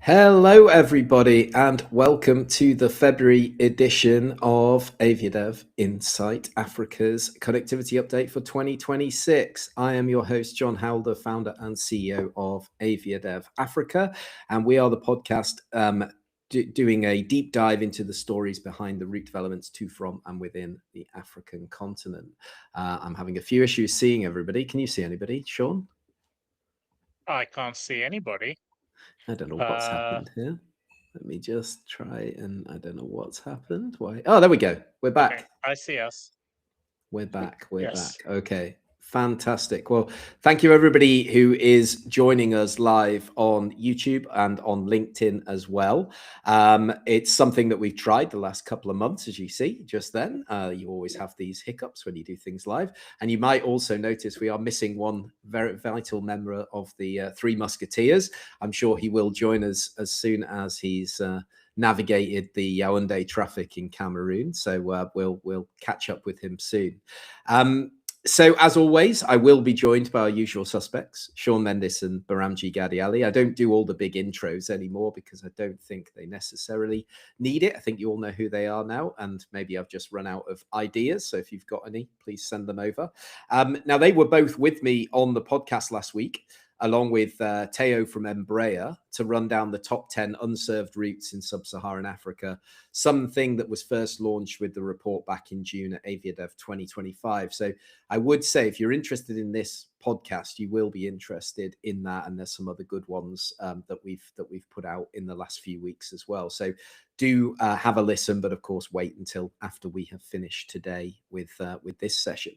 Hello, everybody, and welcome to the February edition of AviaDev Insight Africa's connectivity update for 2026. I am your host, John Howelder, founder and CEO of AviaDev Africa, and we are the podcast doing a deep dive into the stories behind the route developments to, from, and within the African continent. I'm having a few issues seeing everybody. Can you see anybody, Sean? I can't see anybody. I don't know what's happened here. Let me just try and I don't know what's happened. Why? Oh, there we go. We're back. Okay, I see us. We're back. We're Yes. back. Okay. Fantastic. Well, thank you everybody who is joining us live on YouTube and on LinkedIn as well. It's something that we've tried the last couple of months, as you see just then. You always have these hiccups when you do things live. And you might also notice we are missing one very vital member of the Three Musketeers. I'm sure he will join us as soon as he's navigated the Yaoundé traffic in Cameroon. So we'll catch up with him soon. So as always, I will be joined by our usual suspects, Sean Mendes and Baramji Gadiali. I don't do all the big intros anymore because I don't think they necessarily need it. I think you all know who they are now, and maybe I've just run out of ideas. So if you've got any, please send them over. Now, they were both with me on the podcast last week, along with Teo from Embraer, to run down the top 10 unserved routes in sub-Saharan Africa, something that was first launched with the report back in June at AviaDev 2025. So I would say if you're interested in this podcast, you will be interested in that, and there's some other good ones that we've put out in the last few weeks as well. So do have a listen, but of course wait until after we have finished today with this session.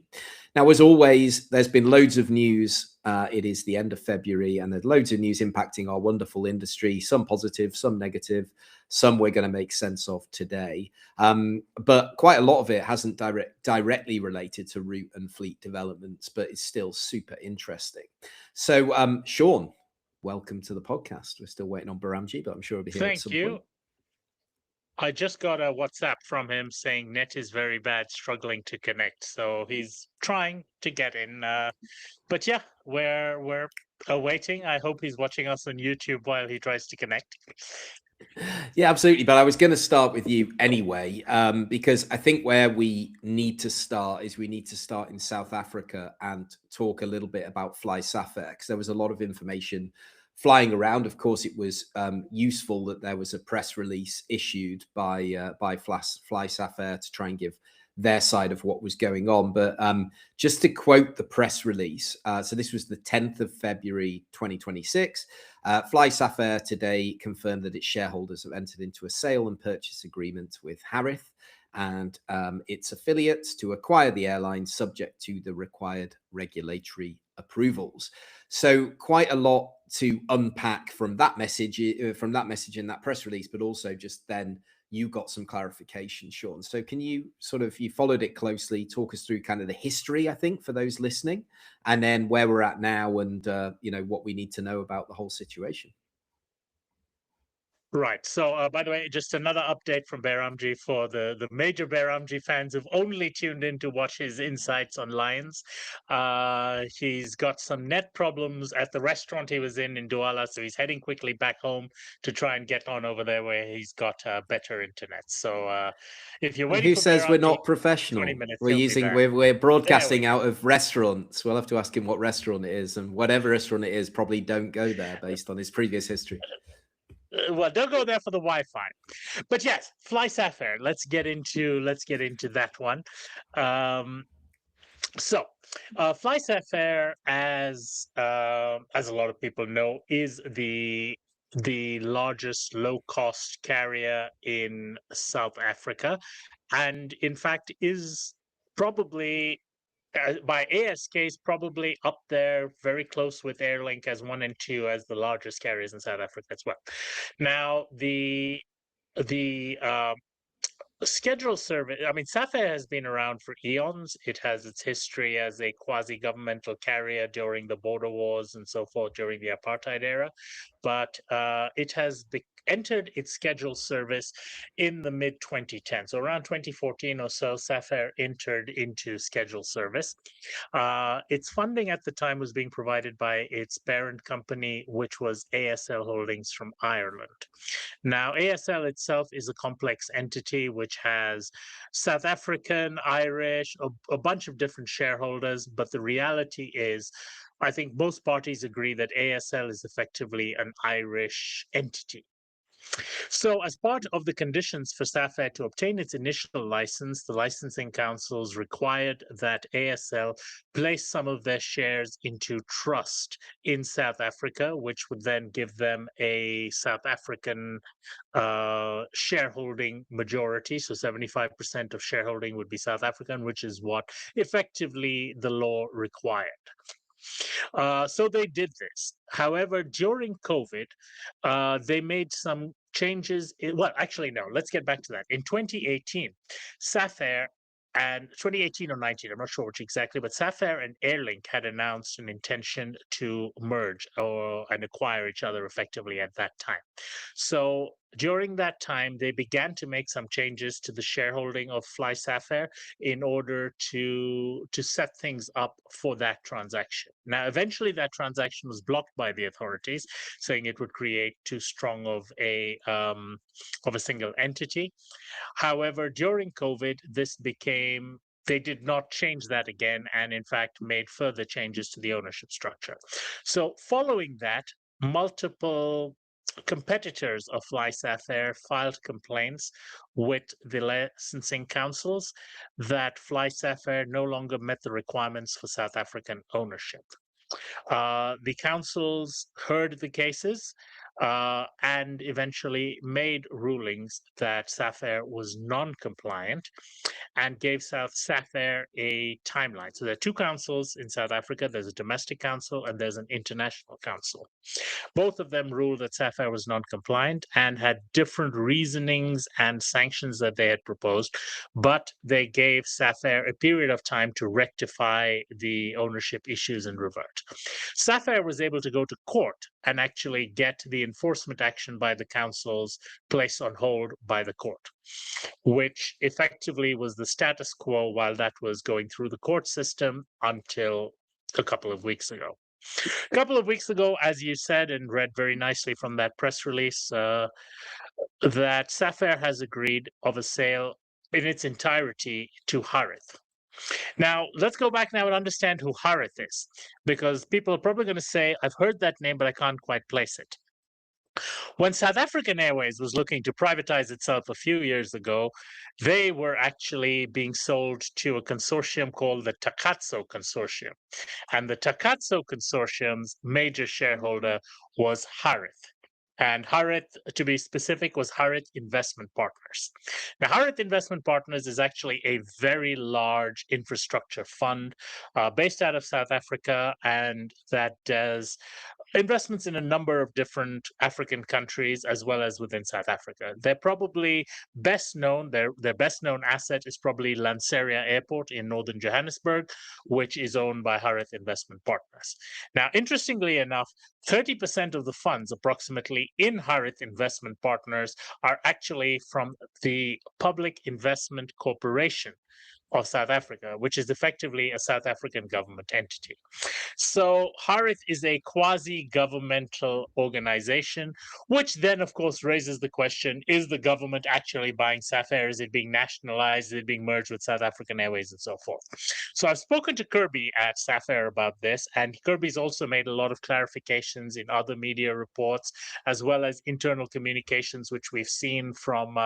Now, as always, there's been loads of news. It is the end of February, and there's loads of news impacting our wonderful industry, some positive, some negative, some we're going to make sense of today. But quite a lot of it hasn't directly related to route and fleet developments, but it's still super interesting. So, Sean, welcome to the podcast. We're still waiting on Baramji, but I'm sure he'll be here at some point. I just got a WhatsApp from him saying net is very bad, struggling to connect. So he's trying to get in. But yeah, we're awaiting. I hope he's watching us on YouTube while he tries to connect. Yeah, absolutely. But I was going to start with you anyway, because I think where we need to start is we need to start in South Africa and talk a little bit about FlySafair, because there was a lot of information flying around. Of course, it was useful that there was a press release issued by FlySafair to try and give their side of what was going on. But just to quote the press release, so this was the 10th of February, 2026. FlySafair today confirmed that its shareholders have entered into a sale and purchase agreement with Harith and its affiliates to acquire the airline subject to the required regulatory approvals. So quite a lot to unpack from that message in that press release, but also just then you got some clarification, Sean. So can you you followed it closely, talk us through kind of the history, I think, for those listening, and then where we're at now and, what we need to know about the whole situation. Right. So, by the way, just another update from Baramji for the major Baramji fans who've only tuned in to watch his insights on Lions. He's got some net problems at the restaurant he was in Douala, so he's heading quickly back home to try and get on over there where he's got better internet. So, if you're waiting Who for says Baramji, we're not professional? 20 minutes, We're broadcasting out of restaurants. We'll have to ask him what restaurant it is, and whatever restaurant it is, probably don't go there based on his previous history. Well, don't go there for the Wi-Fi, but yes, FlySafair. Let's get into that one. So, FlySafair, as a lot of people know, is the largest low-cost carrier in South Africa, and in fact is probably by ASK is probably up there, very close with Airlink as 1 and 2 as the largest carriers in South Africa as well. Now, the scheduled service, I mean, Safair has been around for eons. It has its history as a quasi-governmental carrier during the border wars and so forth during the apartheid era. But it has entered its scheduled service in the mid 2010s. So around 2014 or so, Safair entered into scheduled service. Its funding at the time was being provided by its parent company, which was ASL Holdings from Ireland. Now, ASL itself is a complex entity which has South African, Irish, a bunch of different shareholders. But the reality is, I think most parties agree that ASL is effectively an Irish entity. So, as part of the conditions for Safair to obtain its initial license, the licensing councils required that ASL place some of their shares into trust in South Africa, which would then give them a South African shareholding majority. So 75% of shareholding would be South African, which is what effectively the law required. So they did this. However, during COVID, they made some changes. Well, actually, no, let's get back to that. In 2018, Safair and 2018 or 19, I'm not sure which exactly, but Safair and Airlink had announced an intention to merge and acquire each other effectively at that time. So during that time, they began to make some changes to the shareholding of FlySafair in order to set things up for that transaction. Now, eventually, that transaction was blocked by the authorities, saying it would create too strong of a single entity. However, during COVID, they did not change that again, and in fact made further changes to the ownership structure. So following that, multiple competitors of FlySafair filed complaints with the licensing councils that FlySafair no longer met the requirements for South African ownership. The councils heard the cases and eventually made rulings that Safair was non-compliant and gave Safair a timeline. So there are two councils in South Africa. There's a domestic council and there's an international council. Both of them ruled that Safair was non-compliant and had different reasonings and sanctions that they had proposed, but they gave Safair a period of time to rectify the ownership issues and revert. Safair was able to go to court and actually get the enforcement action by the councils placed on hold by the court, which effectively was the status quo while that was going through the court system until a couple of weeks ago. A couple of weeks ago, as you said and read very nicely from that press release, that Safair has agreed of a sale in its entirety to Harith. Now, let's go back now and understand who Harith is, because people are probably going to say, I've heard that name, but I can't quite place it. When South African Airways was looking to privatize itself a few years ago, they were actually being sold to a consortium called the Takatso Consortium. And the Takatso Consortium's major shareholder was Harith. And Harith, to be specific, was Harith Investment Partners. Now, Harith Investment Partners is actually a very large infrastructure fund based out of South Africa, and that does investments in a number of different African countries as well as within South Africa. They're probably best known, their best known asset is probably Lanseria Airport in northern Johannesburg, which is owned by Harith Investment Partners. Now, interestingly enough, 30% of the funds approximately in Harith Investment Partners are actually from the Public Investment Corporation of South Africa, which is effectively a South African government entity. So Harith is a quasi-governmental organization, which then, of course, raises the question, is the government actually buying Safair? Is it being nationalized? Is it being merged with South African Airways and so forth? So I've spoken to Kirby at Safair about this, and Kirby's also made a lot of clarifications in other media reports, as well as internal communications, which we've seen from,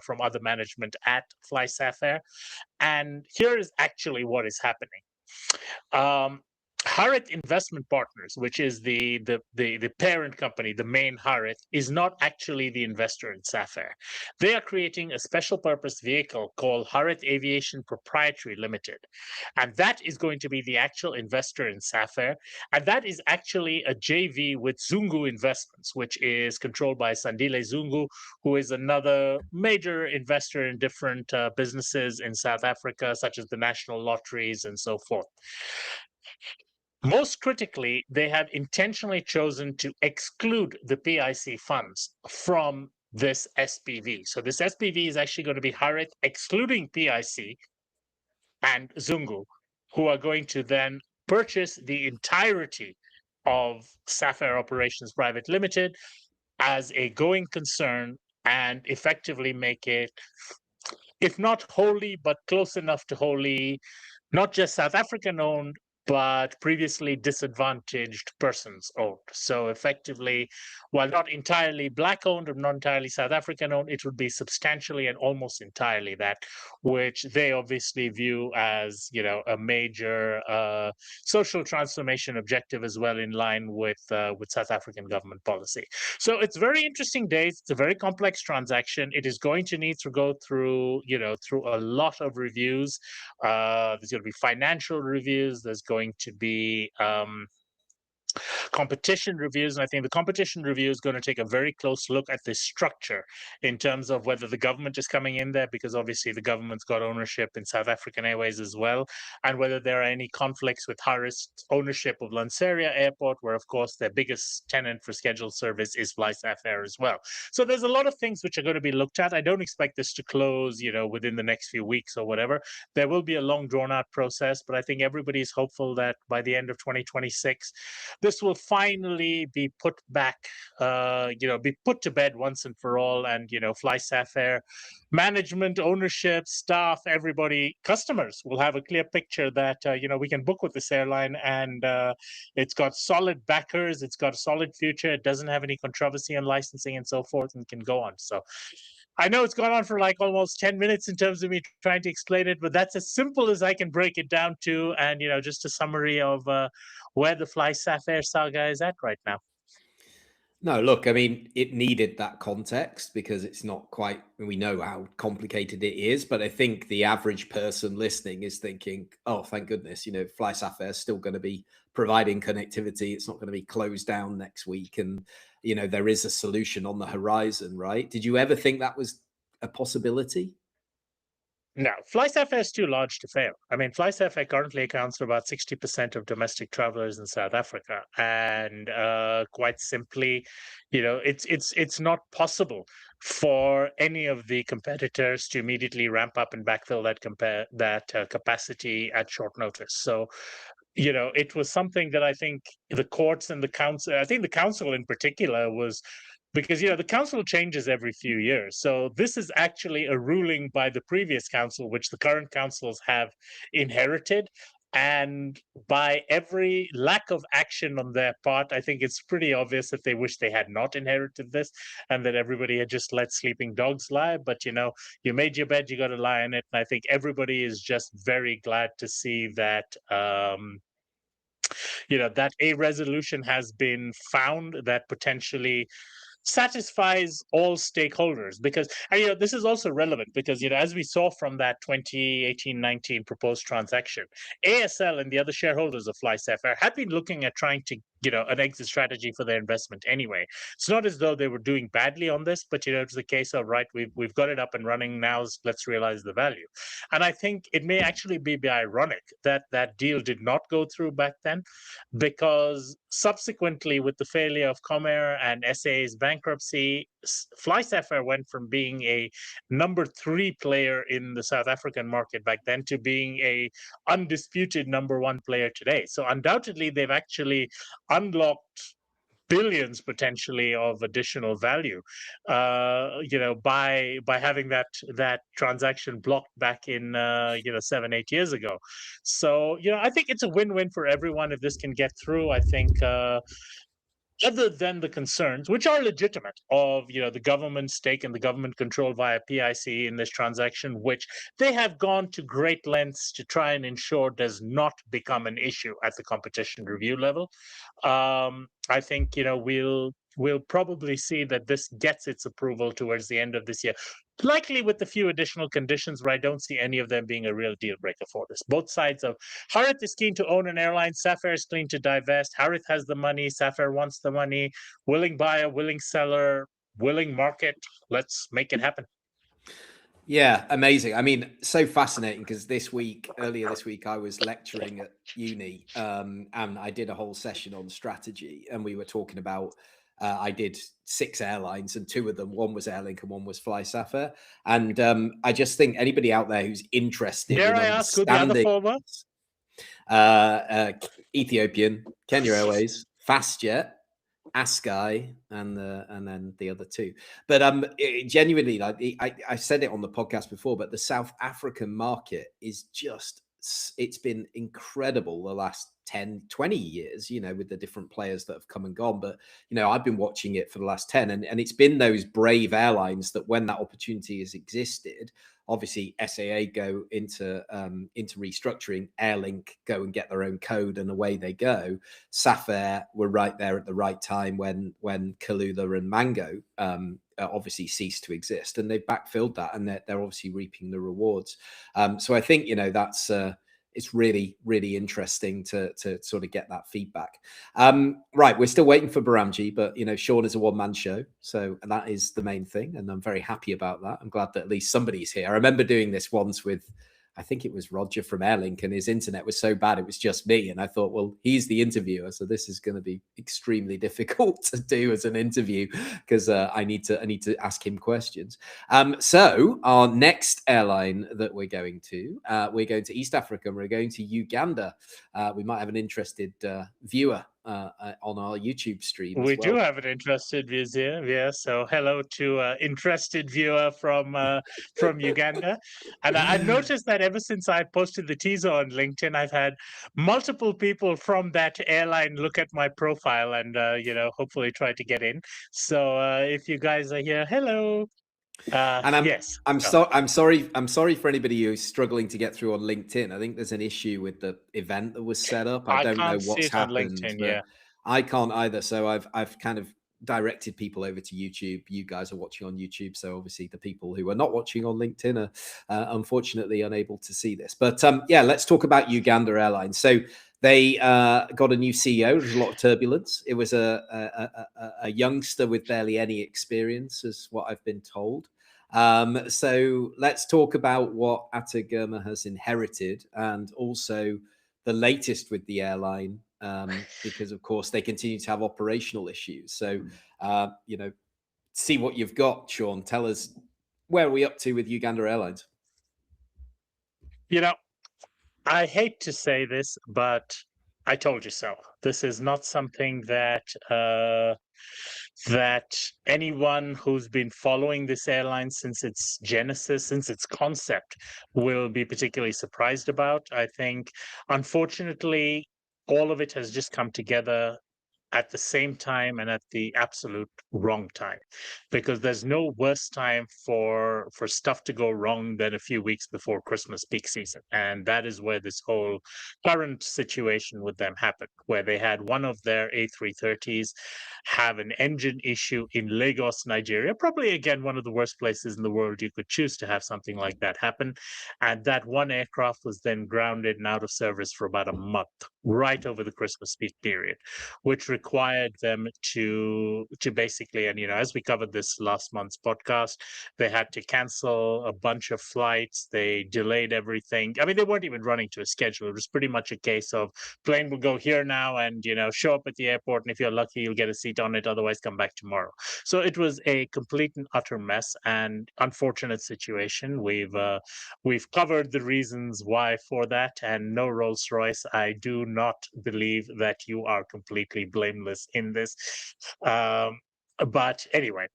from other management at FlySafair. And here is actually what is happening. Harare Investment Partners, which is the parent company, the main Harare, is not actually the investor in Safair. They are creating a special purpose vehicle called Harare Aviation Proprietary Limited. And that is going to be the actual investor in Safair. And that is actually a JV with Zungu Investments, which is controlled by Sandile Zungu, who is another major investor in different businesses in South Africa, such as the national lotteries and so forth. Most critically, they have intentionally chosen to exclude the PIC funds from this SPV. So this SPV is actually going to be Harare excluding PIC and Zungu, who are going to then purchase the entirety of Safair Operations Private Limited as a going concern and effectively make it, if not wholly, but close enough to wholly, not just South African owned, but previously disadvantaged persons owned. So effectively, while not entirely Black owned or not entirely South African owned, it would be substantially and almost entirely that, which they obviously view as, you know, a major social transformation objective as well, in line with South African government policy. So it's very interesting days. It's a very complex transaction. It is going to need to go through, you know, through a lot of reviews. There's going to be financial reviews. There's going to be competition reviews. And I think the competition review is going to take a very close look at the structure in terms of whether the government is coming in there, because obviously the government's got ownership in South African Airways as well, and whether there are any conflicts with Harare's ownership of Lanseria Airport, where of course their biggest tenant for scheduled service is FlySafair as well. So there's a lot of things which are going to be looked at. I don't expect this to close, you know, within the next few weeks or whatever. There will be a long drawn out process, but I think everybody's hopeful that by the end of 2026, this will finally be put back, be put to bed once and for all. And, you know, FlySafair management, ownership, staff, everybody, customers will have a clear picture that, we can book with this airline, and it's got solid backers, it's got a solid future, it doesn't have any controversy on licensing and so forth, and can go on. So I know it's gone on for like almost 10 minutes in terms of me trying to explain it, but that's as simple as I can break it down to. And, you know, just a summary of where the FlySafair saga is at right now. No, look, I mean, it needed that context because it's not quite, we know how complicated it is, but I think the average person listening is thinking, oh, thank goodness, you know, FlySafair is still going to be providing connectivity. It's not going to be closed down next week. And, you know, there is a solution on the horizon, right? Did you ever think that was a possibility? No, FlySafair is too large to fail. I mean, FlySafair currently accounts for about 60% of domestic travelers in South Africa, and quite simply, you know, it's not possible for any of the competitors to immediately ramp up and backfill that capacity at short notice. So, you know, it was something that I think the courts and the council, I think the council in particular, was, because, you know, the council changes every few years. So this is actually a ruling by the previous council, which the current councils have inherited. And by every lack of action on their part, I think it's pretty obvious that they wish they had not inherited this, and that everybody had just let sleeping dogs lie. But, you know, you made your bed, you got to lie in it. And I think everybody is just very glad to see that, that a resolution has been found that potentially satisfies all stakeholders. Because, and, you know, this is also relevant because, you know, as we saw from that 2018-19 proposed transaction, ASL and the other shareholders of FlySafair had been looking at trying to, you know, an exit strategy for their investment anyway. It's not as though they were doing badly on this, but, you know, it's the case of, right, we've got it up and running now, let's realize the value. And I think it may actually be ironic that that deal did not go through back then, because subsequently, with the failure of Comair and SA's bankruptcy, FlySafair went from being a number 3 player in the South African market back then to being a undisputed number 1 player today. So undoubtedly, they've actually unlocked billions potentially of additional value, by having that transaction blocked back in 7-8 years ago. So, you know, I think it's a win-win for everyone if this can get through. I think other than the concerns, which are legitimate, of the government stake and the government control via PIC in this transaction, which they have gone to great lengths to try and ensure does not become an issue at the competition review level. I think we'll probably see that this gets its approval towards the end of this year, likely with a few additional conditions, where I don't see any of them being a real deal breaker for this. Both sides of Harith is keen to own an airline. Safair is keen to divest. Harith has the money. Safair wants the money. Willing buyer, willing seller, willing market. Let's make it happen. Yeah, amazing. I mean, so fascinating, because earlier this week, I was lecturing at uni, and I did a whole session on strategy, and we were talking about, I did 6 airlines, and 2 of them, one was Airlink and one was FlySafair. And I just think anybody out there who's interested Dare in I ask who the other understanding 4 were? Ethiopian, Kenya Airways, FastJet, Askai, and then the other 2. But genuinely, like I said it on the podcast before, but the South African market is just, it's been incredible the last 10, 20 years, with the different players that have come and gone. But, I've been watching it for the last 10, and it's been those brave airlines that, when that opportunity has existed, obviously SAA go into restructuring, Airlink go and get their own code, and away they go. Safair were right there at the right time when Kalula and Mango obviously ceased to exist, and they've backfilled that, and they're obviously reaping the rewards. So I think that's it's really, really interesting to sort of get that feedback. Right, we're still waiting for Baramji, but Sean is a one-man show, so that is the main thing, and I'm very happy about that. I'm glad that at least somebody's here. I remember doing this once with, I think it was Roger from Airlink, and his internet was so bad it was just me. And I thought, well, he's the interviewer, so this is going to be extremely difficult to do as an interview, because I need to ask him questions. So our next airline that we're going to East Africa, and we're going to Uganda. We might have an interested viewer on our YouTube stream. We do have an interested viewer, yeah. So hello to interested viewer from Uganda. And I've noticed that ever since I posted the teaser on LinkedIn, I've had multiple people from that airline look at my profile and hopefully try to get in. So if you guys are here, hello. And yes. I'm sorry for anybody who's struggling to get through on LinkedIn. I think there's an issue with the event that was set up. I don't know what's happened, LinkedIn, but yeah. I can't either. So I've kind of directed people over to YouTube. You guys are watching on YouTube, so obviously the people who are not watching on LinkedIn are unfortunately unable to see this. But yeah, let's talk about Uganda Airlines. So they got a new CEO. There's a lot of turbulence. It was a youngster with barely any experience, is what I've been told. So let's talk about what Atagurma has inherited, and also the latest with the airline, because of course they continue to have operational issues. So, see what you've got, Sean. Tell us, where are we up to with Uganda Airlines? I hate to say this, but I told you so. This is not something that anyone who's been following this airline since its genesis, since its concept, will be particularly surprised about. I think, unfortunately, all of it has just come together at the same time and at the absolute wrong time, because there's no worse time for stuff to go wrong than a few weeks before Christmas peak season. And that is where this whole current situation with them happened, where they had one of their A330s have an engine issue in Lagos, Nigeria, probably again one of the worst places in the world you could choose to have something like that happen. And that one aircraft was then grounded and out of service for about a month, right over the Christmas peak period, which required them to basically, and as we covered this last month's podcast, they had to cancel a bunch of flights. They delayed everything. I mean, they weren't even running to a schedule. It was pretty much a case of plane will go here now, and show up at the airport, and if you're lucky, you'll get a seat on it. Otherwise, come back tomorrow. So it was a complete and utter mess and unfortunate situation. We've covered the reasons why for that, and no Rolls-Royce, I do not believe that you are completely blameless in this. But anyway,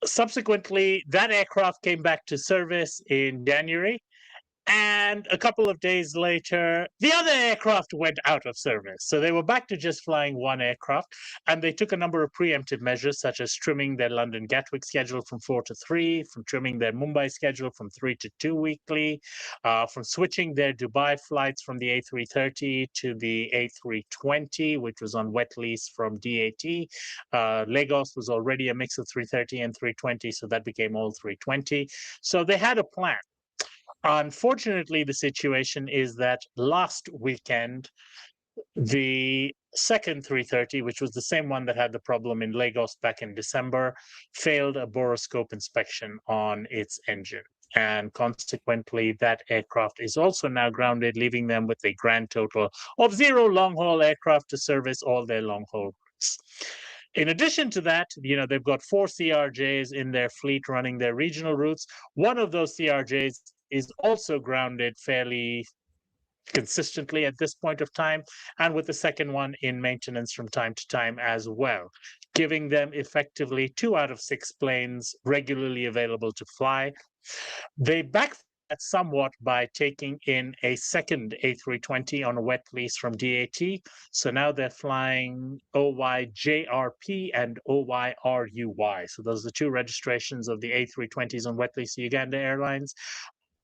subsequently, that aircraft came back to service in January, And a couple of days later, the other aircraft went out of service. So they were back to just flying one aircraft. And they took a number of preemptive measures, such as trimming their London Gatwick schedule from 4 to 3, from trimming their Mumbai schedule from 3 to 2 weekly, from switching their Dubai flights from the A330 to the A320, which was on wet lease from DAT. Lagos was already a mix of 330 and 320, so that became all 320. So they had a plan. Unfortunately, the situation is that last weekend, the second 330, which was the same one that had the problem in Lagos back in December, failed a boroscope inspection on its engine. And consequently, that aircraft is also now grounded, leaving them with a grand total of 0 long-haul aircraft to service all their long-haul routes. In addition to that, they've got 4 CRJs in their fleet running their regional routes. One of those CRJs is also grounded fairly consistently at this point of time, and with the second one in maintenance from time to time as well, giving them effectively 2 out of 6 planes regularly available to fly. They backed that somewhat by taking in a second A320 on a wet lease from DAT. So now they're flying OYJRP and OYRUY. So those are the 2 registrations of the A320s on wet lease to Uganda Airlines.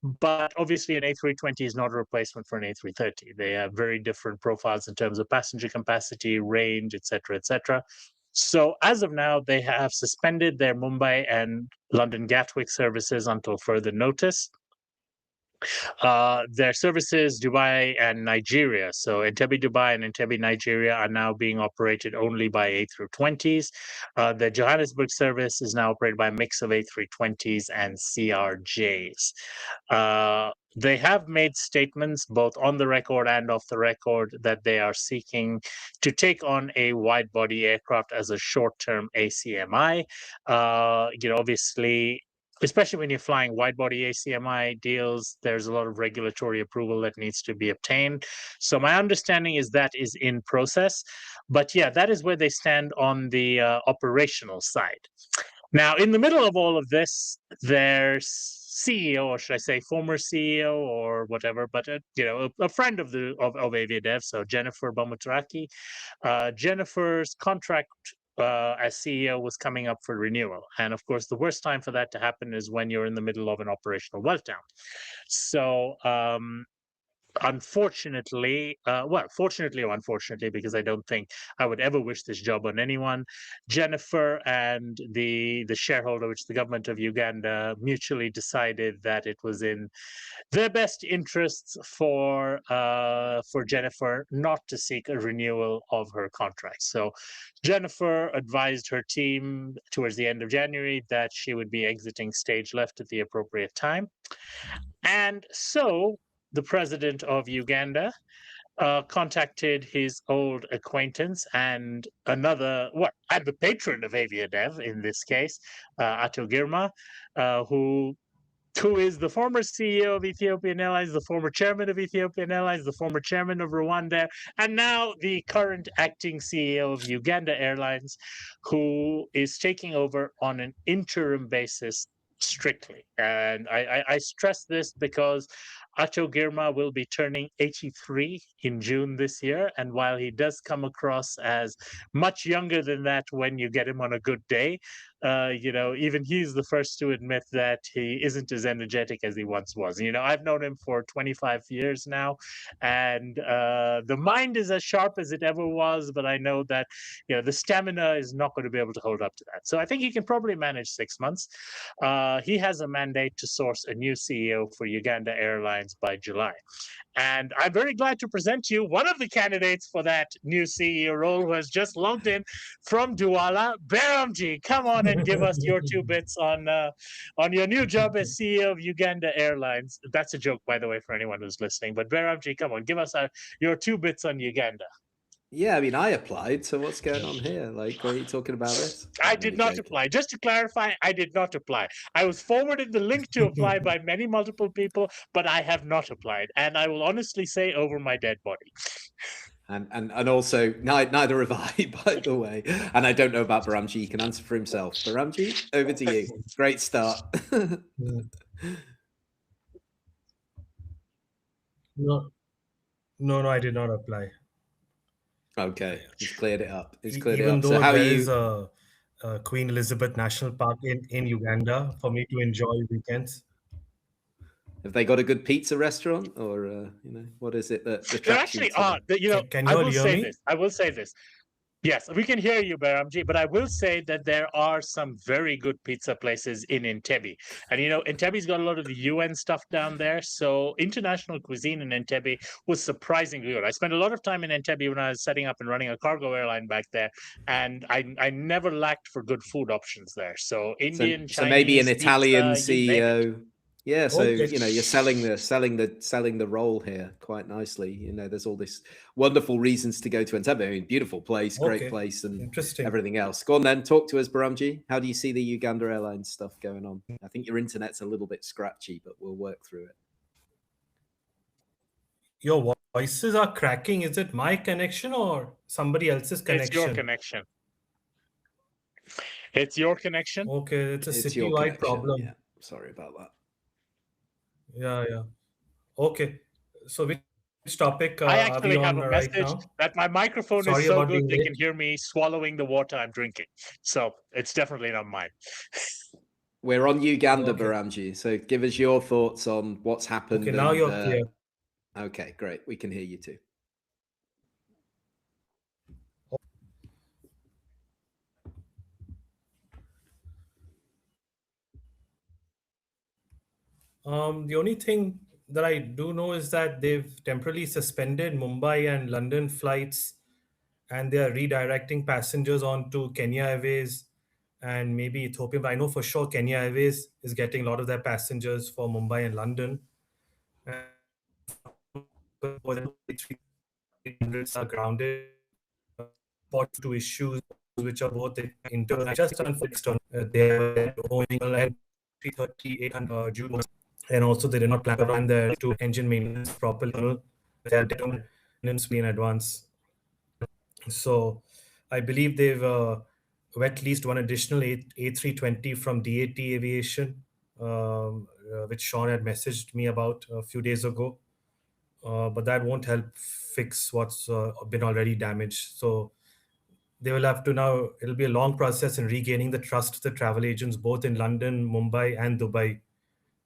But obviously, an A320 is not a replacement for an A330. They have very different profiles in terms of passenger capacity, range, et cetera. So as of now, they have suspended their Mumbai and London Gatwick services until further notice. Their services, Dubai and Nigeria. So Entebbe, Dubai and Entebbe, Nigeria are now being operated only by A320s. The Johannesburg service is now operated by a mix of A320s and CRJs. They have made statements both on the record and off the record that they are seeking to take on a wide body aircraft as a short-term ACMI. Obviously, especially when you're flying wide-body ACMI deals, there's a lot of regulatory approval that needs to be obtained. So my understanding is that is in process. But yeah, that is where they stand on the operational side. Now, in the middle of all of this, there's CEO, or should I say former CEO or whatever, but a friend of AviaDev, so Jennifer Bamutraki. Jennifer's contract as CEO was coming up for renewal. And of course, the worst time for that to happen is when you're in the middle of an operational meltdown. So unfortunately, fortunately or unfortunately, because I don't think I would ever wish this job on anyone, Jennifer and the shareholder, which the government of Uganda mutually decided that it was in their best interests for Jennifer not to seek a renewal of her contract. So Jennifer advised her team towards the end of January that she would be exiting stage left at the appropriate time. And so the president of Uganda contacted his old acquaintance and and the patron of AviaDev in this case, Ato Girma, who is the former CEO of Ethiopian Airlines, the former chairman of Ethiopian Airlines, the former chairman of Rwanda, and now the current acting CEO of Uganda Airlines, who is taking over on an interim basis strictly. And I stress this because Ato Girma will be turning 83 in June this year. And while he does come across as much younger than that when you get him on a good day, even he's the first to admit that he isn't as energetic as he once was. I've known him for 25 years now, and the mind is as sharp as it ever was, but I know that, the stamina is not going to be able to hold up to that. So I think he can probably manage 6 months. He has a mandate to source a new CEO for Uganda Airlines by July. And I'm very glad to present to you one of the candidates for that new CEO role who has just logged in from Douala. Beramji, come on and give us your 2 bits on your new job as CEO of Uganda Airlines. That's a joke, by the way, for anyone who's listening. But Beramji, come on, give us your 2 bits on Uganda. Yeah, I mean, I applied, so what's going on here? Like, why are you talking about this? I did not apply. Just to clarify, I did not apply. I was forwarded the link to apply by many multiple people, but I have not applied. And I will honestly say over my dead body. And also, neither have I, by the way. And I don't know about Beramji. He can answer for himself. Beramji, over to you. Great start. No, no, I did not apply. Okay, he's cleared it up. Even So though how are there is you? a Queen Elizabeth National Park in Uganda for me to enjoy weekends. Have they got a good pizza restaurant, or what is it that There attracts you actually to are. them? Can I you all will hear say me? this. I will say this. Yes, we can hear you, Baramji, but I will say that there are some very good pizza places in Entebbe. And Entebbe's got a lot of the UN stuff down there. So international cuisine in Entebbe was surprisingly good. I spent a lot of time in Entebbe when I was setting up and running a cargo airline back there. And I never lacked for good food options there. So Indian, So maybe an Chinese, Italian pizza, you name it. CEO. Yeah, so Okay. you're selling the role here quite nicely. There's all this wonderful reasons to go to Entebbe. I mean, beautiful place, great Okay. place, and Interesting. everything else. Go on then, talk to us, Baramji. How do you see the Uganda Airlines stuff going on? I think your internet's a little bit scratchy, but we'll work through it. Your voices are cracking. Is it my connection or somebody else's connection? It's your connection. It's your connection. Okay, it's a your citywide connection. problem. Yeah, sorry about that. Yeah. Okay. So which topic I are we actually have on a right message now? that my microphone Sorry is so about good being they late. can hear me swallowing the water I'm drinking. So it's definitely not mine. We're on Uganda, Okay. Baramji. So give us your thoughts on what's happened. Okay, now you're clear. Okay, great. We can hear you too. The only thing that I do know is that they've temporarily suspended Mumbai and London flights, and they are redirecting passengers onto Kenya Airways and maybe Ethiopian. But I know for sure Kenya Airways is getting a lot of their passengers for Mumbai and London. And more than 300s are grounded to issues which are both internal, just external. They are owing and 330, 800 June, and also they did not plan to run their to engine maintenance properly. They are determined in advance. So I believe they've wet leased one additional A320 from DAT Aviation, which Sean had messaged me about a few days ago. But that won't help fix what's been already damaged. So they will have to now, it'll be a long process in regaining the trust of the travel agents, both in London, Mumbai, and Dubai.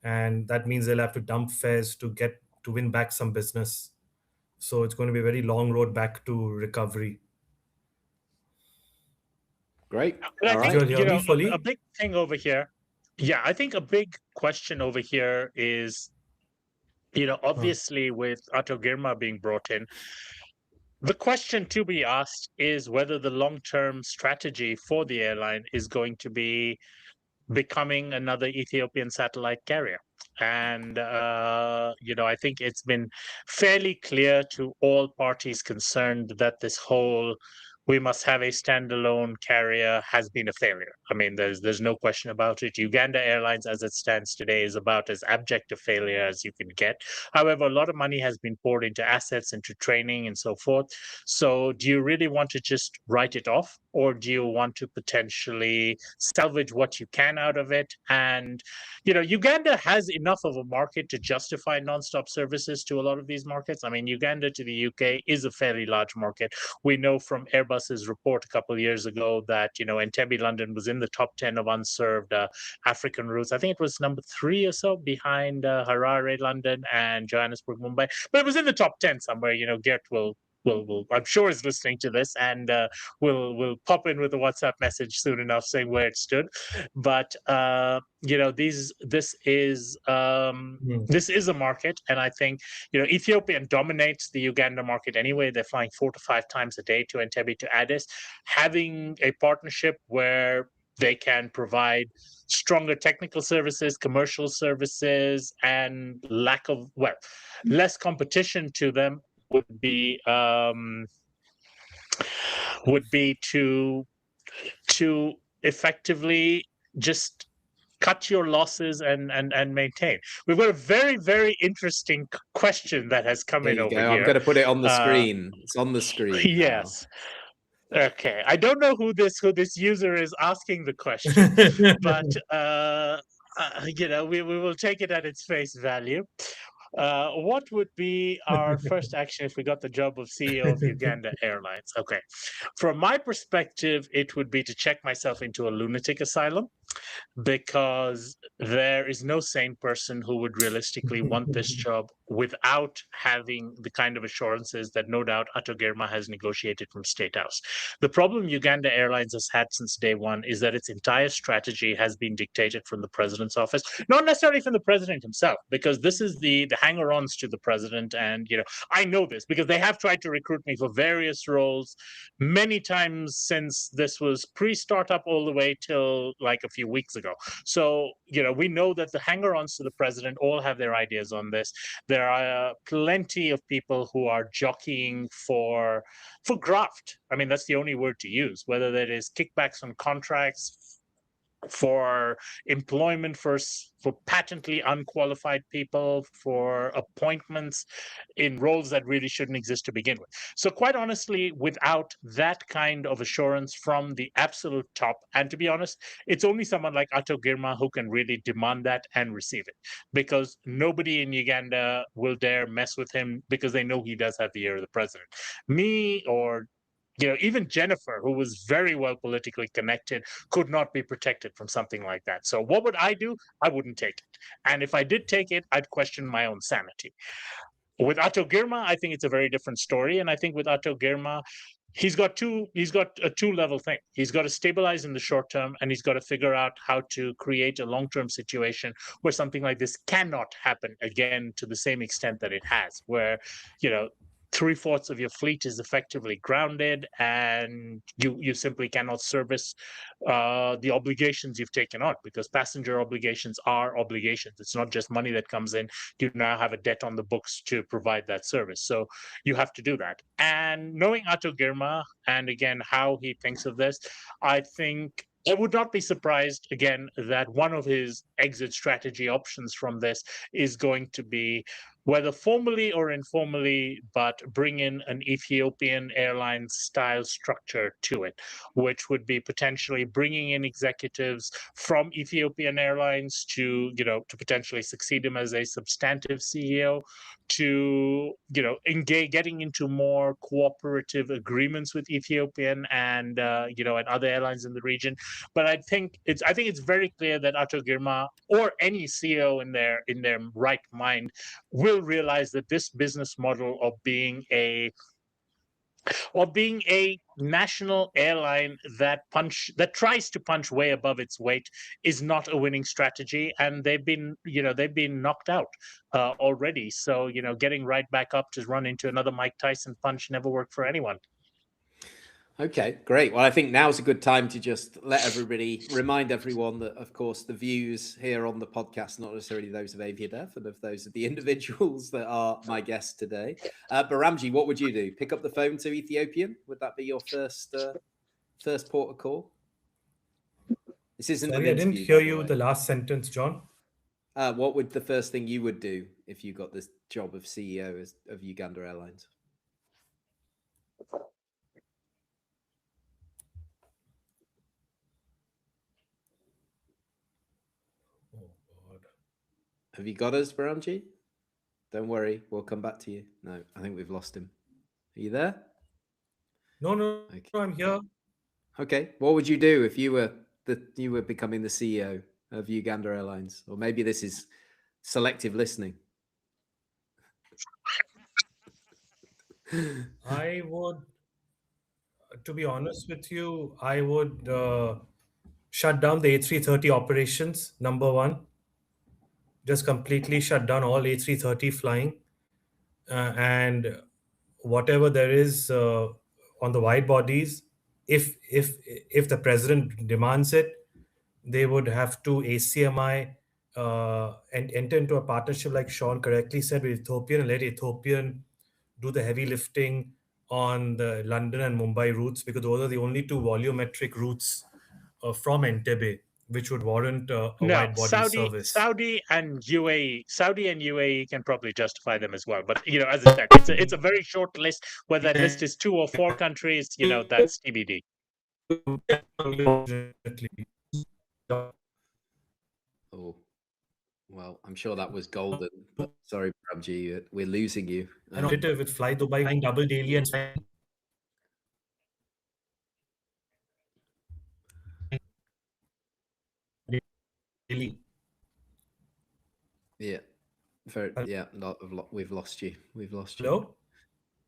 And that means they'll have to dump fares to win back some business. So it's going to be a very long road back to recovery. Great. But I All think, right. You'll hear me fully? a big thing over here. Yeah, I think a big question over here is, obviously with Ato Girma being brought in, the question to be asked is whether the long-term strategy for the airline is going to be becoming another Ethiopian satellite carrier. And, I think it's been fairly clear to all parties concerned that this whole we must have a standalone carrier has been a failure. I mean, there's no question about it. Uganda Airlines, as it stands today, is about as abject a failure as you can get. However, a lot of money has been poured into assets, into training, and so forth. So, do you really want to just write it off, or do you want to potentially salvage what you can out of it? And Uganda has enough of a market to justify nonstop services to a lot of these markets. I mean, Uganda to the UK is a fairly large market. We know from Airbus's report a couple of years ago that Entebbe, London was in the top 10 of unserved African routes. I think it was number 3 or so behind Harare, London, and Johannesburg, Mumbai. But it was in the top 10 somewhere. Gert will I'm sure is listening to this and will pop in with a WhatsApp message soon enough saying where it stood. But this is a market, and I think Ethiopian dominates the Uganda market anyway. They're flying 4 to 5 times a day to Entebbe to Addis. Having a partnership where they can provide stronger technical services, commercial services, and less competition to them would be to effectively just cut your losses and maintain. We've got a very, very interesting question that has come in over here. I'm going to put it on the screen. It's on the screen. Yes. Okay. I don't know who this user is asking the question, but we will take it at its face value. What would be our first action if we got the job of CEO of Uganda Airlines? Okay. From my perspective, it would be to check myself into a lunatic asylum, because there is no sane person who would realistically want this job without having the kind of assurances that no doubt Ato Girma has negotiated from State House. The problem Uganda Airlines has had since day one is that its entire strategy has been dictated from the president's office, not necessarily from the president himself, because this is the hanger-ons to the president. And, I know this because they have tried to recruit me for various roles many times since this was pre-startup all the way till like a few weeks ago. So, we know that the hanger-ons to the president all have their ideas on this. There are plenty of people who are jockeying for graft. I mean, that's the only word to use, whether that is kickbacks on contracts, for employment for patently unqualified people, for appointments in roles that really shouldn't exist to begin with. So quite honestly, without that kind of assurance from the absolute top, and to be honest, it's only someone like Ato Girma who can really demand that and receive it, because nobody in Uganda will dare mess with him because they know he does have the ear of the president. Me or even Jennifer, who was very well politically connected, could not be protected from something like that. So what would I do? I wouldn't take it. And if I did take it, I'd question my own sanity. With Ato Girma, I think it's a very different story. And I think with Ato Girma, he's got a two-level thing. He's got to stabilize in the short term, and he's got to figure out how to create a long-term situation where something like this cannot happen again to the same extent that it has, where, 3/4 of your fleet is effectively grounded, and you simply cannot service the obligations you've taken on, because passenger obligations are obligations. It's not just money that comes in. You now have a debt on the books to provide that service. So you have to do that. And knowing Ato Girma, and again, how he thinks of this, I think I would not be surprised, again, that one of his exit strategy options from this is going to be, whether formally or informally, but bring in an Ethiopian Airlines style structure to it, which would be potentially bringing in executives from Ethiopian Airlines to potentially succeed him as a substantive CEO, to getting into more cooperative agreements with Ethiopian and and other airlines in the region. But I think it's very clear that Ato Girma, or any CEO in their right mind, will realize that this business model of being a national airline that tries to punch way above its weight is not a winning strategy, and they've been knocked out already. So getting right back up to run into another Mike Tyson punch never worked for anyone. Okay, great. Well, I think now's a good time to just remind everyone that, of course, the views here on the podcast, not necessarily those of AviaDev and of those of the individuals that are my guests today. Baramji, what would you do? Pick up the phone to Ethiopian? Would that be your first port of call? This isn't Sorry, I didn't hear you the last sentence, John. What would the first thing you would do if you got this job of CEO of Uganda Airlines? Have you got us, Baramji? Don't worry, we'll come back to you. No, I think we've lost him. Are you there? No, okay. No, I'm here. Okay, what would you do if you were becoming the CEO of Uganda Airlines? Or maybe this is selective listening. I would, to be honest with you, I would shut down the A330 operations, number one. Just completely shut down all A330 flying, and whatever there is on the wide bodies, if the president demands it, they would have to ACMI and enter into a partnership, like Sean correctly said, with Ethiopian, and let Ethiopian do the heavy lifting on the London and Mumbai routes, because those are the only two volumetric routes from Entebbe which would warrant a wide body service. Saudi and UAE can probably justify them as well. But as I said, it's a very short list. Whether that list is 2 or 4 countries, that's TBD. Oh, Well, I'm sure that was golden, but sorry, Bramji, we're losing you. And with Fly Dubai being double daily and daily. Yeah, we've lost you. We've lost you. Hello?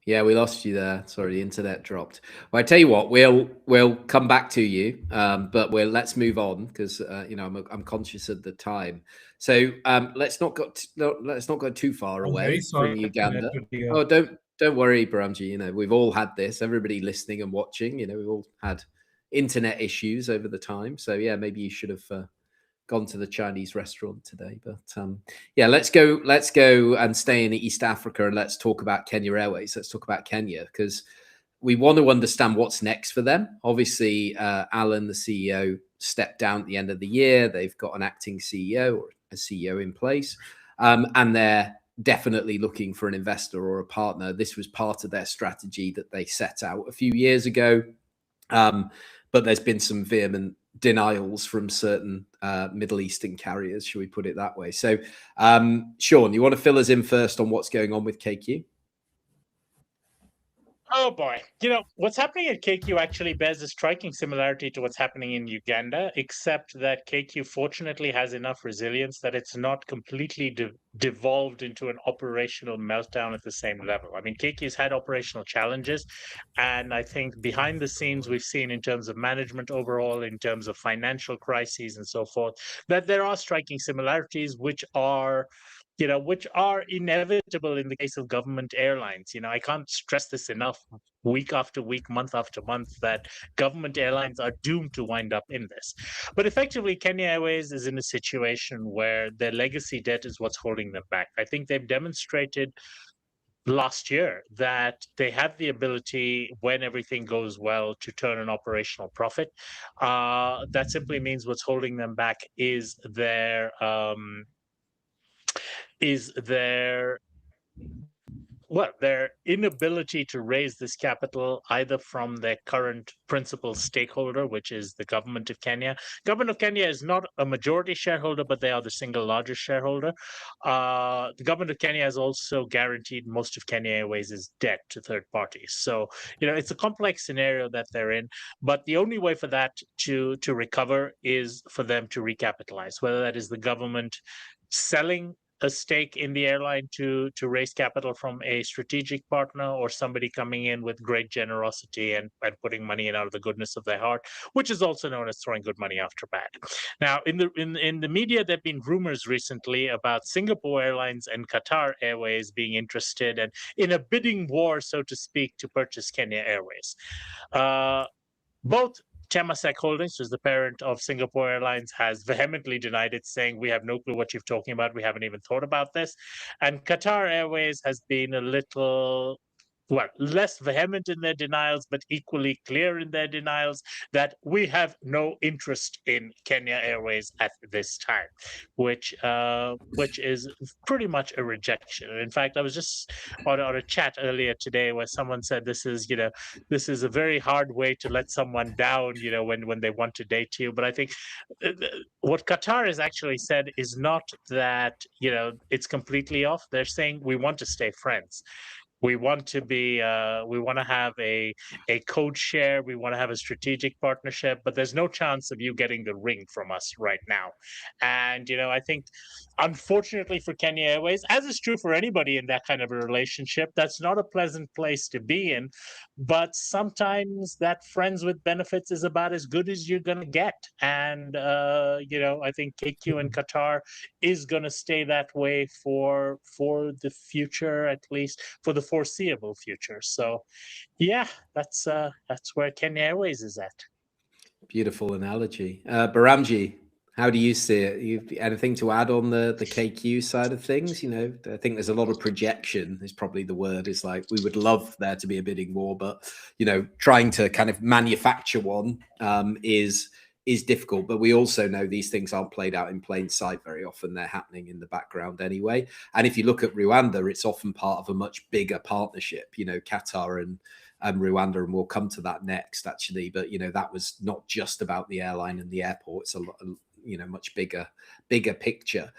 Yeah, we lost you there. Sorry, the internet dropped. Well, I tell you what, we'll come back to you, but let's move on because I'm conscious of the time. So let's not go too far I'm away very sorry. from Uganda. Oh, don't worry, Bramji. You know, we've all had this. Everybody listening and watching, you know, we've all had internet issues over the time. So yeah, maybe you should have gone to the Chinese restaurant today. But yeah, let's go and stay in East Africa and let's talk about Kenya Airways. Let's talk about Kenya because we want to understand what's next for them. Obviously, Alan, the CEO, stepped down at the end of the year. They've got an acting CEO or a CEO in place, and they're definitely looking for an investor or a partner. This was part of their strategy that they set out a few years ago. But there's been some vehement denials from certain Middle Eastern carriers, should we put it that way? So, Sean, you want to fill us in first on what's going on with KQ? Oh boy. You know, what's happening at KQ actually bears a striking similarity to what's happening in Uganda, except that KQ fortunately has enough resilience that it's not completely devolved into an operational meltdown at the same level. I mean, KQ's had operational challenges, and I think behind the scenes we've seen in terms of management overall, in terms of financial crises and so forth, that there are striking similarities which are inevitable in the case of government airlines. You know, I can't stress this enough week after week, month after month, that government airlines are doomed to wind up in this. But effectively, Kenya Airways is in a situation where their legacy debt is what's holding them back. I think they've demonstrated last year that they have the ability, when everything goes well, to turn an operational profit. That simply means what's holding them back is their their inability to raise this capital either from their current principal stakeholder, which is the government of Kenya. Government of Kenya is not a majority shareholder, but they are the single largest shareholder. The government of Kenya has also guaranteed most of Kenya Airways' debt to third parties. So, you know, it's a complex scenario that they're in, but the only way for that to recover is for them to recapitalize, whether that is the government selling a stake in the airline to raise capital from a strategic partner, or somebody coming in with great generosity and putting money in out of the goodness of their heart, which is also known as throwing good money after bad. Now, in the media, there have been rumors recently about Singapore Airlines and Qatar Airways being interested and in a bidding war, so to speak, to purchase Kenya Airways. Both Temasek Holdings, who's the parent of Singapore Airlines, has vehemently denied it, saying, we have no clue what you're talking about. We haven't even thought about this. And Qatar Airways has been a little, less vehement in their denials, but equally clear in their denials that we have no interest in Kenya Airways at this time, which is pretty much a rejection. In fact, I was just on a chat earlier today where someone said this is a very hard way to let someone down, when they want to date you. But I think what Qatar has actually said is not that, it's completely off. They're saying we want to stay friends. We want to be. We want to have a code share. We want to have a strategic partnership. But there's no chance of you getting the ring from us right now. And I think, unfortunately for Kenya Airways, as is true for anybody in that kind of a relationship, that's not a pleasant place to be in. But sometimes that friends with benefits is about as good as you're gonna get. And I think KQ and Qatar is gonna stay that way for the future, at least for the foreseeable future. So yeah, that's where Kenya Airways is at. Beautiful analogy. Baramji, how do you see it? You anything to add on the KQ side of things? I think there's a lot of projection is probably the word. It's like we would love there to be a bidding war, but trying to kind of manufacture one is difficult. But we also know these things aren't played out in plain sight very often. They're happening in the background anyway. And if you look at Rwanda, it's often part of a much bigger partnership. Qatar and Rwanda, and we'll come to that next actually. But that was not just about the airline and the airport. It's a lot. much bigger picture.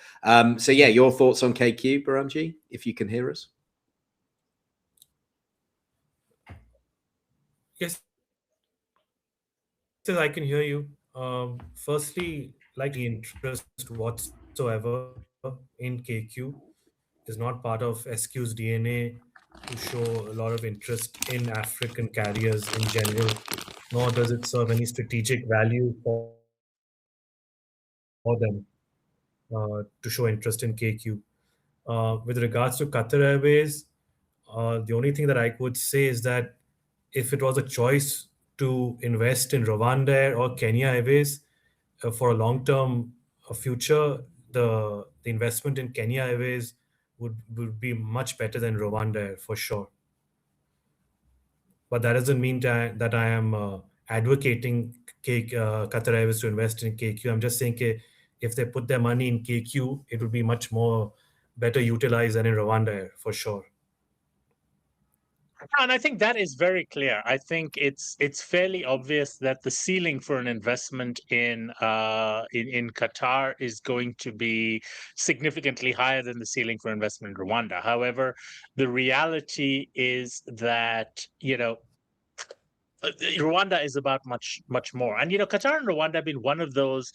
So yeah, your thoughts on KQ, Baramji, if you can hear us? Yes, I can hear you. Firstly, like the interest whatsoever in KQ is not part of SQ's DNA to show a lot of interest in African carriers in general, nor does it serve any strategic value for them to show interest in KQ. With regards to Qatar Airways, the only thing that I could say is that if it was a choice to invest in Rwanda Air or Kenya Airways for a long-term future, the investment in Kenya Airways would be much better than Rwanda Air for sure. But that doesn't mean that I am advocating Qatar Airways to invest in KQ. I'm just saying if they put their money in KQ, it would be much more better utilized than in Rwanda Air for sure. And I think that is very clear. I think it's fairly obvious that the ceiling for an investment in Qatar is going to be significantly higher than the ceiling for investment in Rwanda. However, the reality is that Rwanda is about much more. And Qatar and Rwanda have been one of those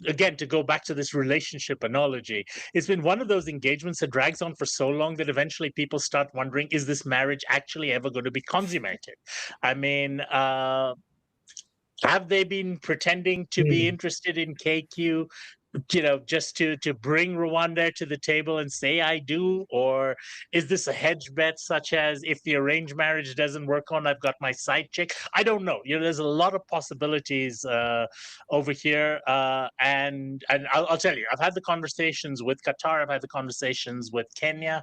again, to go back to this relationship analogy, it's been one of those engagements that drags on for so long that eventually people start wondering, is this marriage actually ever going to be consummated? I mean, have they been pretending to be interested in KQ, just to bring Rwanda to the table and say I do? Or is this a hedge bet, such as, if the arranged marriage doesn't work on, I've got my side chick? I don't know. There's a lot of possibilities over here, and I'll tell you, I've had the conversations with Qatar, I've had the conversations with Kenya.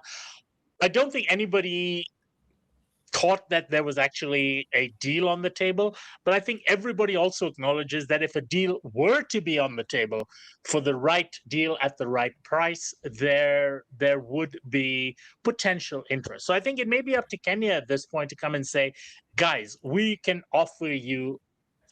I don't think anybody thought that there was actually a deal on the table, but I think everybody also acknowledges that if a deal were to be on the table for the right deal at the right price, there would be potential interest. So I think it may be up to Kenya at this point to come and say, guys, we can offer you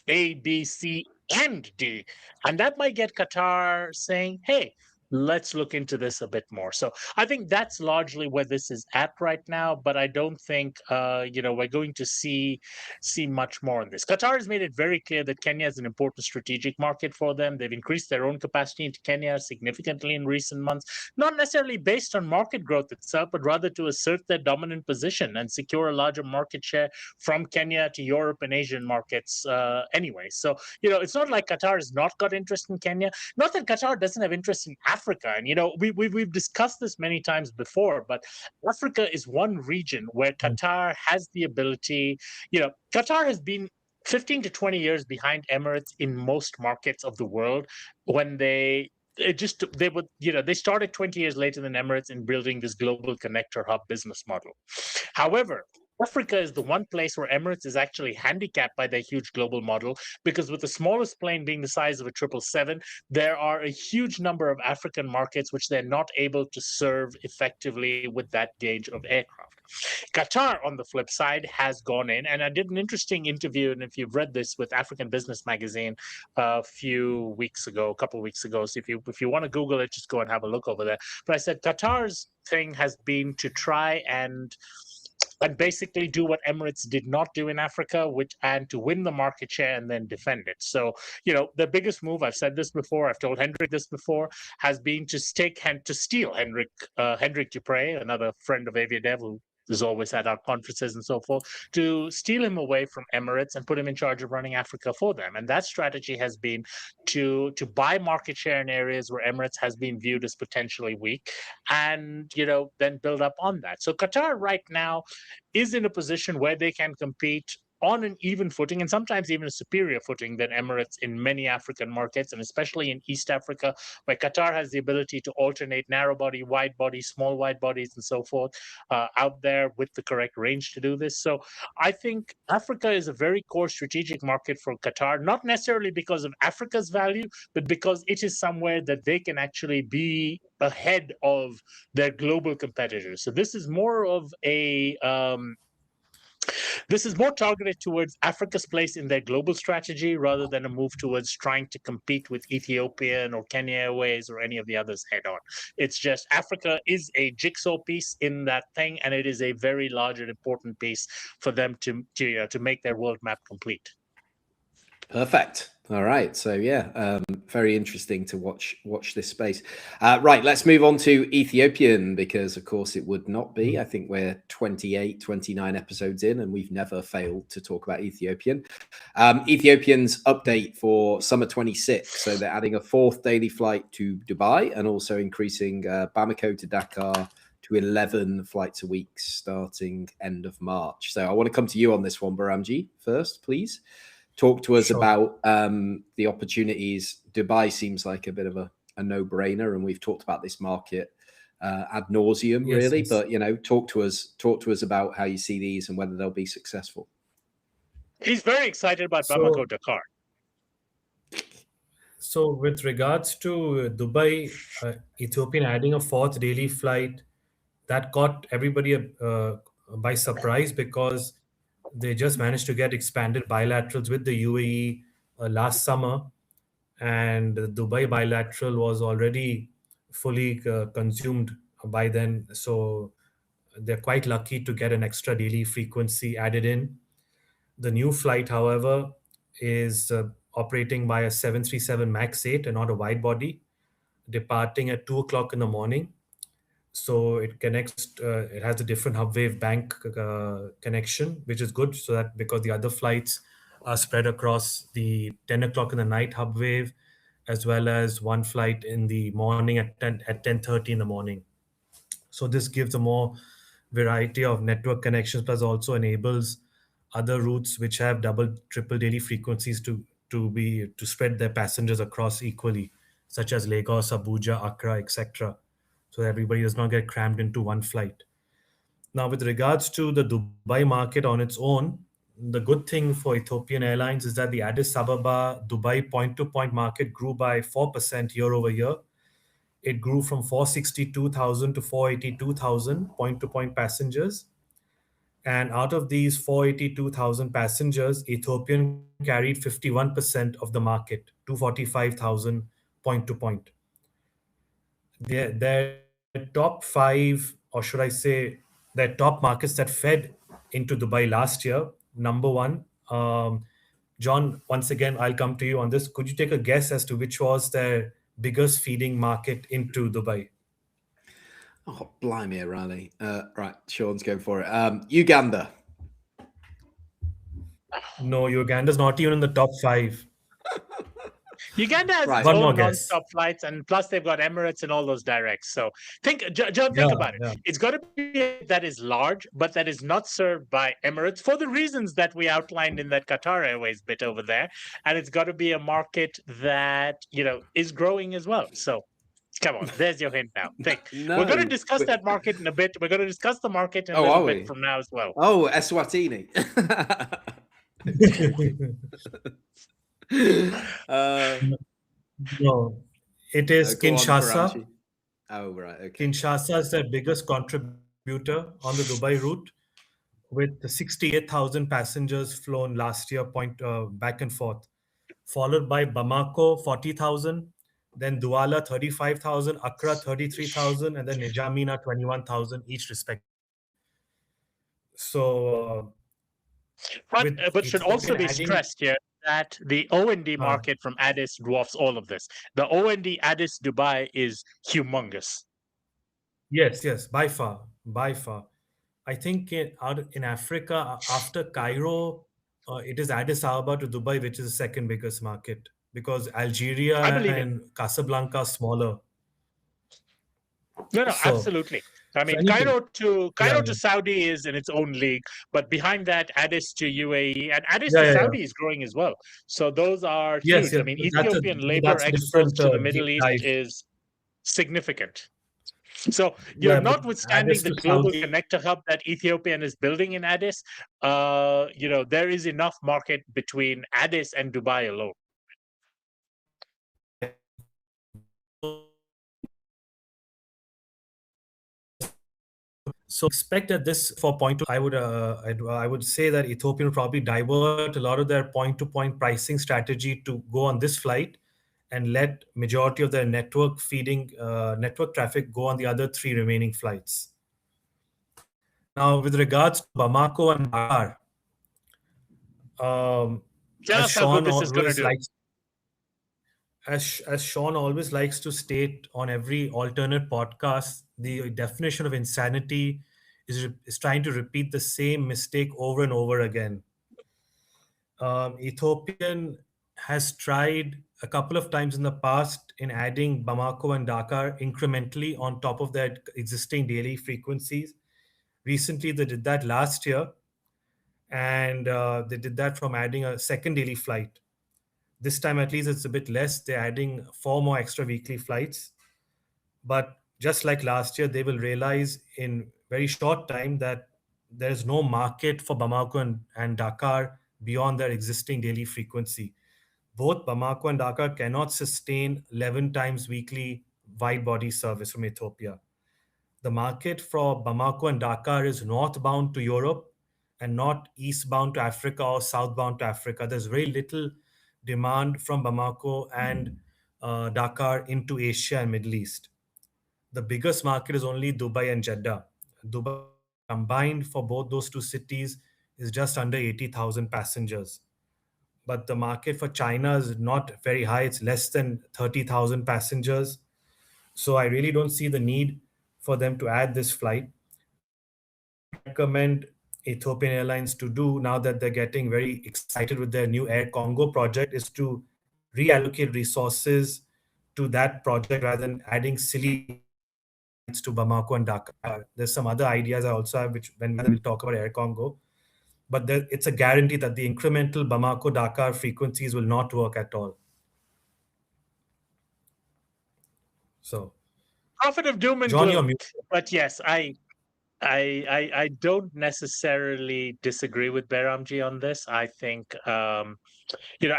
A, B, C, and D. And that might get Qatar saying, hey, let's look into this a bit more. So I think that's largely where this is at right now, but I don't think we're going to see much more on this. Qatar has made it very clear that Kenya is an important strategic market for them. They've increased their own capacity into Kenya significantly in recent months, not necessarily based on market growth itself, but rather to assert their dominant position and secure a larger market share from Kenya to Europe and Asian markets anyway. So it's not like Qatar has not got interest in Kenya. Not that Qatar doesn't have interest in Africa. And, we've discussed this many times before, but Africa is one region where Qatar has the ability. Qatar has been 15 to 20 years behind Emirates in most markets of the world when they started 20 years later than Emirates in building this global connector hub business model. However, Africa is the one place where Emirates is actually handicapped by their huge global model, because with the smallest plane being the size of a 777, there are a huge number of African markets which they're not able to serve effectively with that gauge of aircraft. Qatar, on the flip side, has gone in, and I did an interesting interview, and if you've read this, with African Business Magazine a couple of weeks ago. So if you want to Google it, just go and have a look over there. But I said Qatar's thing has been to try and basically do what Emirates did not do in Africa, and to win the market share and then defend it. So, the biggest move, I've said this before, I've told Hendrik this before, has been to steal Hendrik Dupre, another friend of AviaDev, who is always at our conferences and so forth, to steal him away from Emirates and put him in charge of running Africa for them. And that strategy has been to buy market share in areas where Emirates has been viewed as potentially weak, and then build up on that. So Qatar right now is in a position where they can compete on an even footing, and sometimes even a superior footing, than Emirates in many African markets, and especially in East Africa, where Qatar has the ability to alternate narrow body, wide body, small wide bodies, and so forth out there with the correct range to do this. So I think Africa is a very core strategic market for Qatar, not necessarily because of Africa's value, but because it is somewhere that they can actually be ahead of their global competitors. So this is more of a This is more targeted towards Africa's place in their global strategy rather than a move towards trying to compete with Ethiopian or Kenya Airways or any of the others head on. It's just Africa is a jigsaw piece in that thing, and it is a very large and important piece for them to make their world map complete. Perfect. All right. So yeah, very interesting to watch this space. Right. Let's move on to Ethiopian, because of course it would not be. I think we're 28, 29 episodes in, and we've never failed to talk about Ethiopian. Ethiopian's update for summer 26. So they're adding a 4th daily flight to Dubai and also increasing Bamako to Dakar to 11 flights a week starting end of March. So I want to come to you on this one, Baramji, first, please. Talk to us about the opportunities. Dubai seems like a bit of a no-brainer, and we've talked about this market ad nauseum, really. Yes. But talk to us about how you see these and whether they'll be successful. He's very excited about Bamako Dakar. So, with regards to Dubai, Ethiopian adding a 4th daily flight, that caught everybody by surprise, because they just managed to get expanded bilaterals with the UAE last summer, and the Dubai bilateral was already fully consumed by then. So they're quite lucky to get an extra daily frequency added in. The new flight, however, is operating by a 737 MAX 8 and not a wide body, departing at 2 o'clock in the morning. So it connects, it has a different hub wave bank connection, which is good, so that because the other flights are spread across the 10 o'clock in the night hub wave, as well as one flight in the morning at 10:30 in the morning. So this gives a more variety of network connections, plus also enables other routes which have double, triple daily frequencies to spread their passengers across equally, such as Lagos, Abuja, Accra, etc. So everybody does not get crammed into one flight. Now, with regards to the Dubai market on its own, the good thing for Ethiopian Airlines is that the Addis Ababa Dubai point-to-point market grew by 4% year over year. It grew from 462,000 to 482,000 point-to-point passengers. And out of these 482,000 passengers, Ethiopian carried 51% of the market, 245,000 point-to-point. Their top 5, or should I say, their top markets that fed into Dubai last year. Number 1, John, once again, I'll come to you on this. Could you take a guess as to which was their biggest feeding market into Dubai? Oh, blimey, O'Reilly. Right, Sean's going for it. Uganda. No, Uganda's not even in the top 5. Uganda has its own non-stop flights, and plus they've got Emirates and all those directs. So John, think about it. Yeah. It's got to be that is large, but that is not served by Emirates for the reasons that we outlined in that Qatar Airways bit over there. And it's got to be a market that, is growing as well. So come on, there's your hint now. Think. No, we're going to discuss that market in a bit. We're going to discuss the market in a little bit from now as well. Oh, Eswatini. No, it is Kinshasa. Oh, right. Okay. Kinshasa is their biggest contributor on the Dubai route, with 68,000 passengers flown last year, back and forth, followed by Bamako, 40,000, then Douala, 35,000, Accra, 33,000, and then N'Djamena, 21,000 each respectively. So, but should also be stressed here that the O&D market from Addis dwarfs all of this. The O&D Addis Dubai is humongous. Yes, by far. I think in Africa, after Cairo, it is Addis Ababa to Dubai, which is the second biggest market, because Algeria and Casablanca are smaller. No, absolutely. I mean, Cairo to Saudi is in its own league, but behind that, Addis to UAE and Addis to Saudi is growing as well. So those are huge. Yes, I mean, Ethiopian labor exports to the Middle East is significant. So, notwithstanding the global connector hub that Ethiopian is building in Addis, there is enough market between Addis and Dubai alone. So expect that this for point to, I would say that Ethiopian will probably divert a lot of their point-to-point pricing strategy to go on this flight, and let majority of their network feeding network traffic go on the other 3 remaining flights. Now, with regards to Bamako and Dakar, Tell as us how Sean good this is going to always do. likes, as Sean always likes to state on every alternate podcast, the definition of insanity is trying to repeat the same mistake over and over again. Ethiopian has tried a couple of times in the past in adding Bamako and Dakar incrementally on top of their existing daily frequencies. Recently, they did that last year, and they did that from adding a second daily flight. This time, at least, it's a bit less. They're adding 4 more extra weekly flights. But just like last year, they will realize in very short time that there is no market for Bamako and Dakar beyond their existing daily frequency. Both Bamako and Dakar cannot sustain 11 times weekly wide body service from Ethiopia. The market for Bamako and Dakar is northbound to Europe and not eastbound to Africa or southbound to Africa. There's very little demand from Bamako and Dakar into Asia and Middle East. The biggest market is only Dubai and Jeddah. Dubai combined for both those 2 cities is just under 80,000 passengers. But the market for China is not very high. It's less than 30,000 passengers. So I really don't see the need for them to add this flight. What I would recommend Ethiopian Airlines to do, now that they're getting very excited with their new Air Congo project, is to reallocate resources to that project rather than adding silly flights to Bamako and Dakar. There's some other ideas I also have, which when we'll talk about Air Congo. But it's a guarantee that the incremental Bamako-Dakar frequencies will not work at all. So, Prophet of doom and John, you're gloom. mute. But yes, I don't necessarily disagree with Beramji on this. I think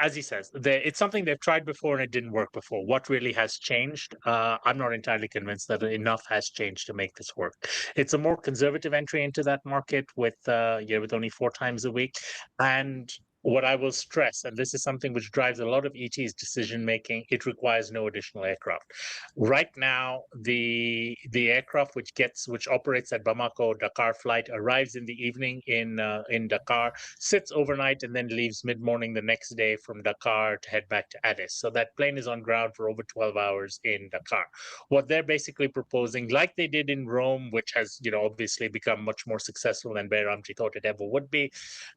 as he says, it's something they've tried before and it didn't work before. What really has changed? I'm not entirely convinced that enough has changed to make this work. It's a more conservative entry into that market with only 4 times a week. And what I will stress, and this is something which drives a lot of ET's decision making, it requires no additional aircraft. Right now, the aircraft which operates at Bamako Dakar flight arrives in the evening in Dakar, sits overnight, and then leaves mid-morning the next day from Dakar to head back to Addis. So that plane is on ground for over 12 hours in Dakar. What they're basically proposing, like they did in Rome, which has obviously become much more successful than Bayramji thought it ever would be,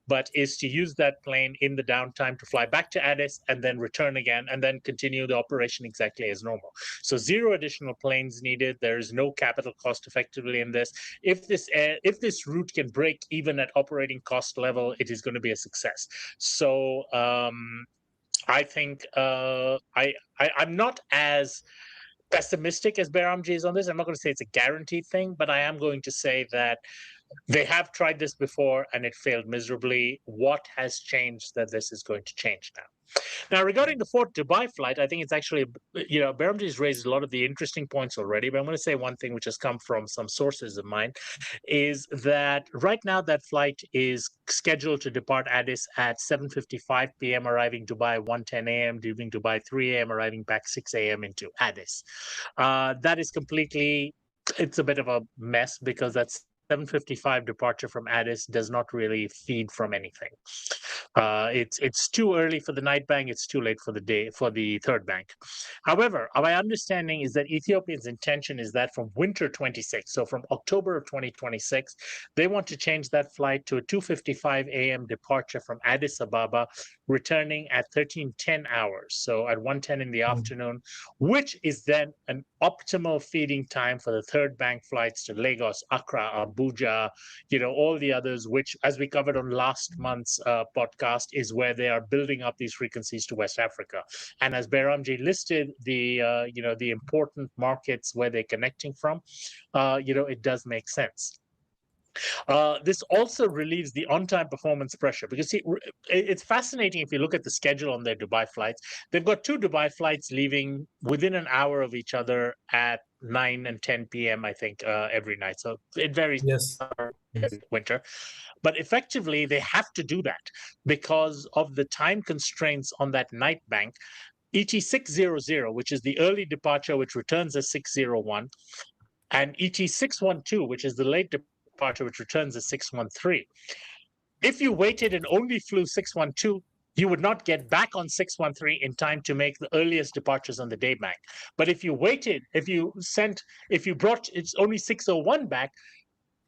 but is to use that plane in the downtime to fly back to Addis and then return again and then continue the operation exactly as normal. So 0 additional planes needed. There is no capital cost effectively in this. If this route can break even at operating cost level, it is going to be a success. So I think I'm not as pessimistic as Beramji is on this. I'm not going to say it's a guaranteed thing, but I am going to say that they have tried this before and it failed miserably. What has changed that this is going to change now? Now, regarding the 4th Dubai flight, I think it's actually, Beramji's raised a lot of the interesting points already, but I'm going to say one thing which has come from some sources of mine, is that right now that flight is scheduled to depart Addis at 7:55 p.m., arriving Dubai 1:10 a.m., leaving Dubai 3 a.m., arriving back 6 a.m. into Addis. That is completely, it's a bit of a mess because that's 7:55 departure from Addis does not really feed from anything. It's too early for the night bank. It's too late for the third bank. However, my understanding is that Ethiopia's intention is that from winter 26, so from October of 2026, they want to change that flight to a 2:55 a.m. departure from Addis Ababa, returning at 13:10 hours, so at 1:10 in the afternoon, which is then an optimal feeding time for the third bank flights to Lagos, Accra, Abuja, all the others, which, as we covered on last month's podcast, is where they are building up these frequencies to West Africa. And as Beramji listed the important markets where they're connecting from, it does make sense. This also relieves the on-time performance pressure because see, it's fascinating if you look at the schedule on their Dubai flights. They've got 2 Dubai flights leaving within an hour of each other at 9 and 10 p.m. I think every night. So it varies. Yes. Winter, but effectively they have to do that because of the time constraints on that night bank. ET 600, which is the early departure, which returns as 601, and ET 612, which is the late departure, which returns as 613. If you waited and only flew 612, you would not get back on 613 in time to make the earliest departures on the day bank. But if you waited, if you brought it's only 601 back,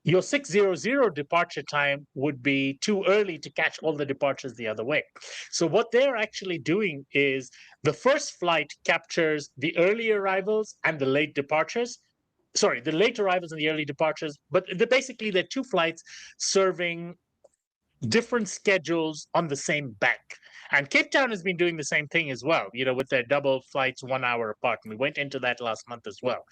your 600 departure time would be too early to catch all the departures the other way. So what they're actually doing is the first flight captures the early arrivals and the late departures. Sorry, the late arrivals and the early departures, but basically they're 2 flights serving different schedules on the same bank. And Cape Town has been doing the same thing as well, with their double flights 1 hour apart. And we went into that last month as well.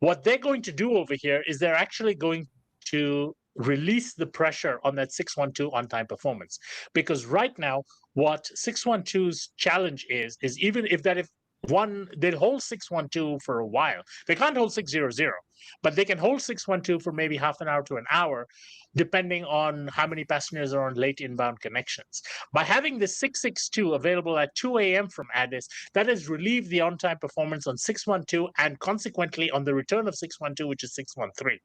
What they're going to do over here is they're actually going to release the pressure on that 612 on-time performance. Because right now, what 612's challenge is even if they'll hold 612 for a while. They can't hold 600, but they can hold 612 for maybe half an hour to an hour, depending on how many passengers are on late inbound connections. By having the 662 available at 2 a.m. from Addis, that has relieved the on-time performance on 612 and consequently on the return of 612, which is 613.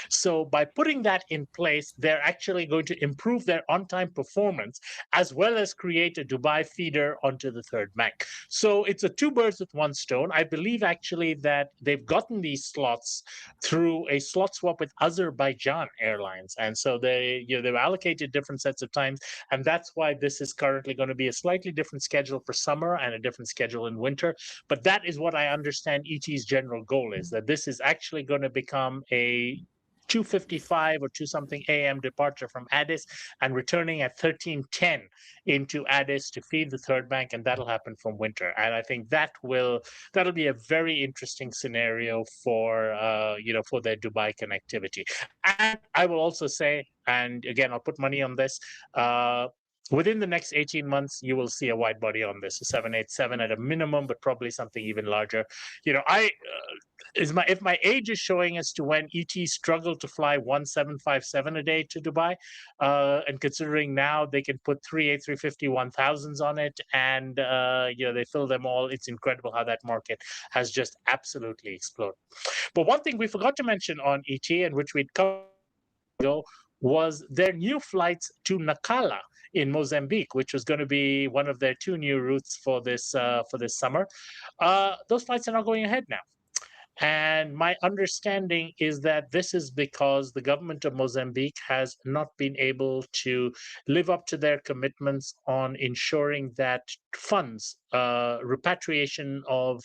So by putting that in place, they're actually going to improve their on-time performance as well as create a Dubai feeder onto the third bank. So it's a 2 birds with 1 stone. I believe actually that they've gotten these slots through a slot swap with Azerbaijan Airlines. And so they've allocated different sets of times. And that's why this is currently going to be a slightly different schedule for summer and a different schedule in winter. But that is what I understand ET's general goal is, that this is actually going to become a 2:55 or 2 something a.m. departure from Addis and returning at 13:10 into Addis to feed the third bank, and that'll happen from winter. And I think that'll be a very interesting scenario for for their Dubai connectivity. And I will also say, and again, I'll put money on this. Within the next 18 months, you will see a wide body on this, a 787 at a minimum, but probably something even larger. If my age is showing as to when ET struggled to fly 1757 a day to Dubai, and considering now they can put 3 A350 1000s on it, and they fill them all, it's incredible how that market has just absolutely exploded. But one thing we forgot to mention on ET, and which we'd covered was their new flights to Nacala in Mozambique, which was going to be one of their 2 new routes for this summer. Those flights are not going ahead now. And my understanding is that this is because the government of Mozambique has not been able to live up to their commitments on ensuring that funds, repatriation of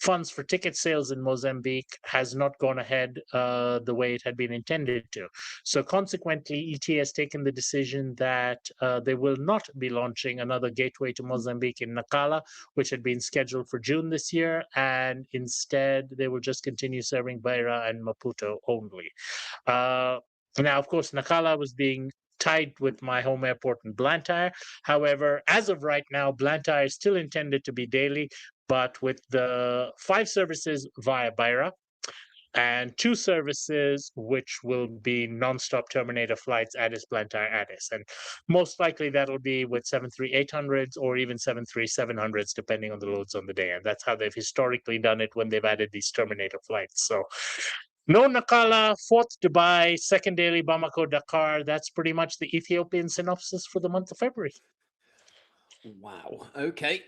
funds for ticket sales in Mozambique has not gone ahead the way it had been intended to. So consequently, ET has taken the decision that they will not be launching another gateway to Mozambique in Nacala, which had been scheduled for June this year, and instead they will just continue serving Beira and Maputo only. Now, of course, Nacala was being tied with my home airport in Blantyre. However, as of right now, Blantyre is still intended to be daily, but with the 5 services via Beira and 2 services which will be non-stop Terminator flights, Addis, Blantyre, Addis. And most likely that'll be with 737-800s or even 737-700s, depending on the loads on the day. And that's how they've historically done it when they've added these Terminator flights. So no Nacala, 4th Dubai, 2nd daily Bamako, Dakar. That's pretty much the Ethiopian synopsis for the month of February. Wow. Okay.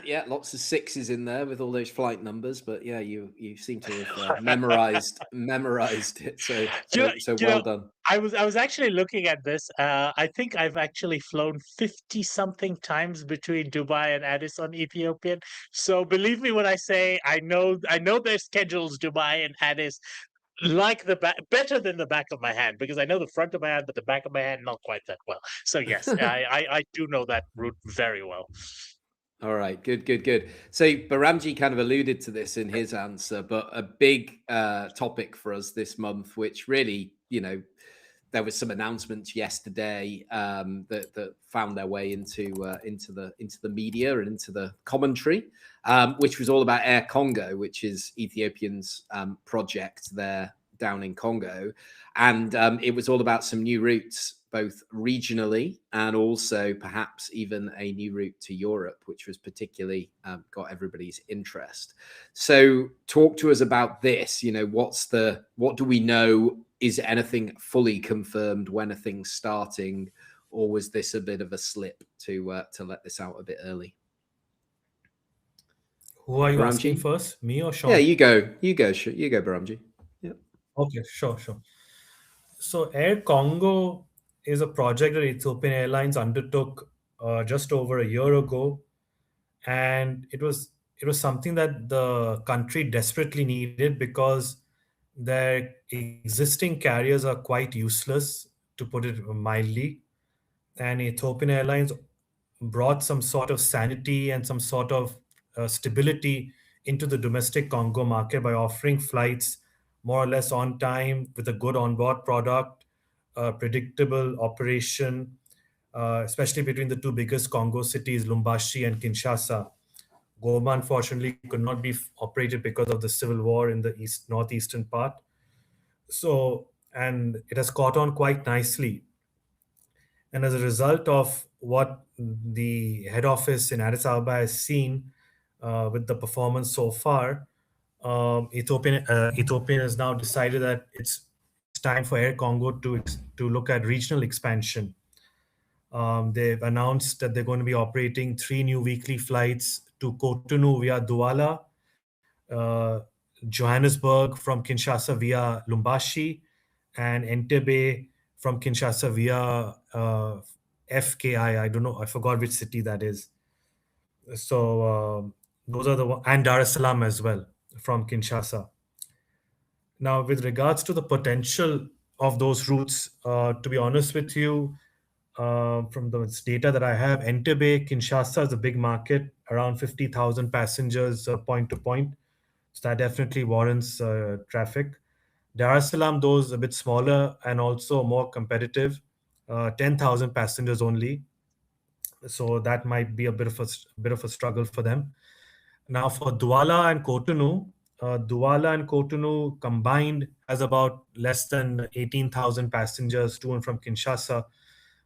Yeah, lots of 6s in there with all those flight numbers, but yeah, you seem to have memorized it. So well done. I was actually looking at this. I think I've actually flown 50 something times between Dubai and Addis on Ethiopian. So believe me when I say I know their schedules, Dubai and Addis, like better than the back of my hand, because I know the front of my hand, but the back of my hand not quite that well. So yes, I do know that route very well. All right, good. So Baramji kind of alluded to this in his answer, but a big topic for us this month, which really, there was some announcements yesterday that found their way into the media and into the commentary, which was all about Air Congo, which is Ethiopian's project there down in Congo, and it was all about some new routes, both regionally and also perhaps even a new route to Europe, which was particularly got everybody's interest. So talk to us about this. What do we know? Is anything fully confirmed? When are things starting? Or was this a bit of a slip to let this out a bit early? Who are you Baramji? asking first, me or Sean? Yeah, you go, Baramji. Yeah. Okay, sure. So Air Congo is a project that Ethiopian Airlines undertook just over a year ago, and it was something that the country desperately needed because their existing carriers are quite useless, to put it mildly. And Ethiopian Airlines brought some sort of sanity and some sort of stability into the domestic Congo market by offering flights more or less on time with a good onboard product, predictable operation, especially between the two biggest Congo cities, Lubumbashi and Kinshasa. Goma, unfortunately, could not be operated because of the civil war in the northeastern part. So, and it has caught on quite nicely. And as a result of what the head office in Addis Ababa has seen with the performance so far, Ethiopian has now decided that it's time for Air Congo to look at regional expansion. They've announced that they're going to be operating 3 new weekly flights to Cotonou via Douala, uh, Johannesburg from Kinshasa via Lumbashi, and Entebbe from Kinshasa via FKI. I don't know. I forgot which city that is. So those are and Dar es Salaam as well from Kinshasa. Now, with regards to the potential of those routes, to be honest with you, from the data that I have, Entebbe, Kinshasa is a big market, around 50,000 passengers point to point. So that definitely warrants traffic. Dar es Salaam, though, is a bit smaller and also more competitive, 10,000 passengers only. So that might be a bit of a struggle for them. Now, for Douala and Cotonou combined has about less than 18,000 passengers to and from Kinshasa.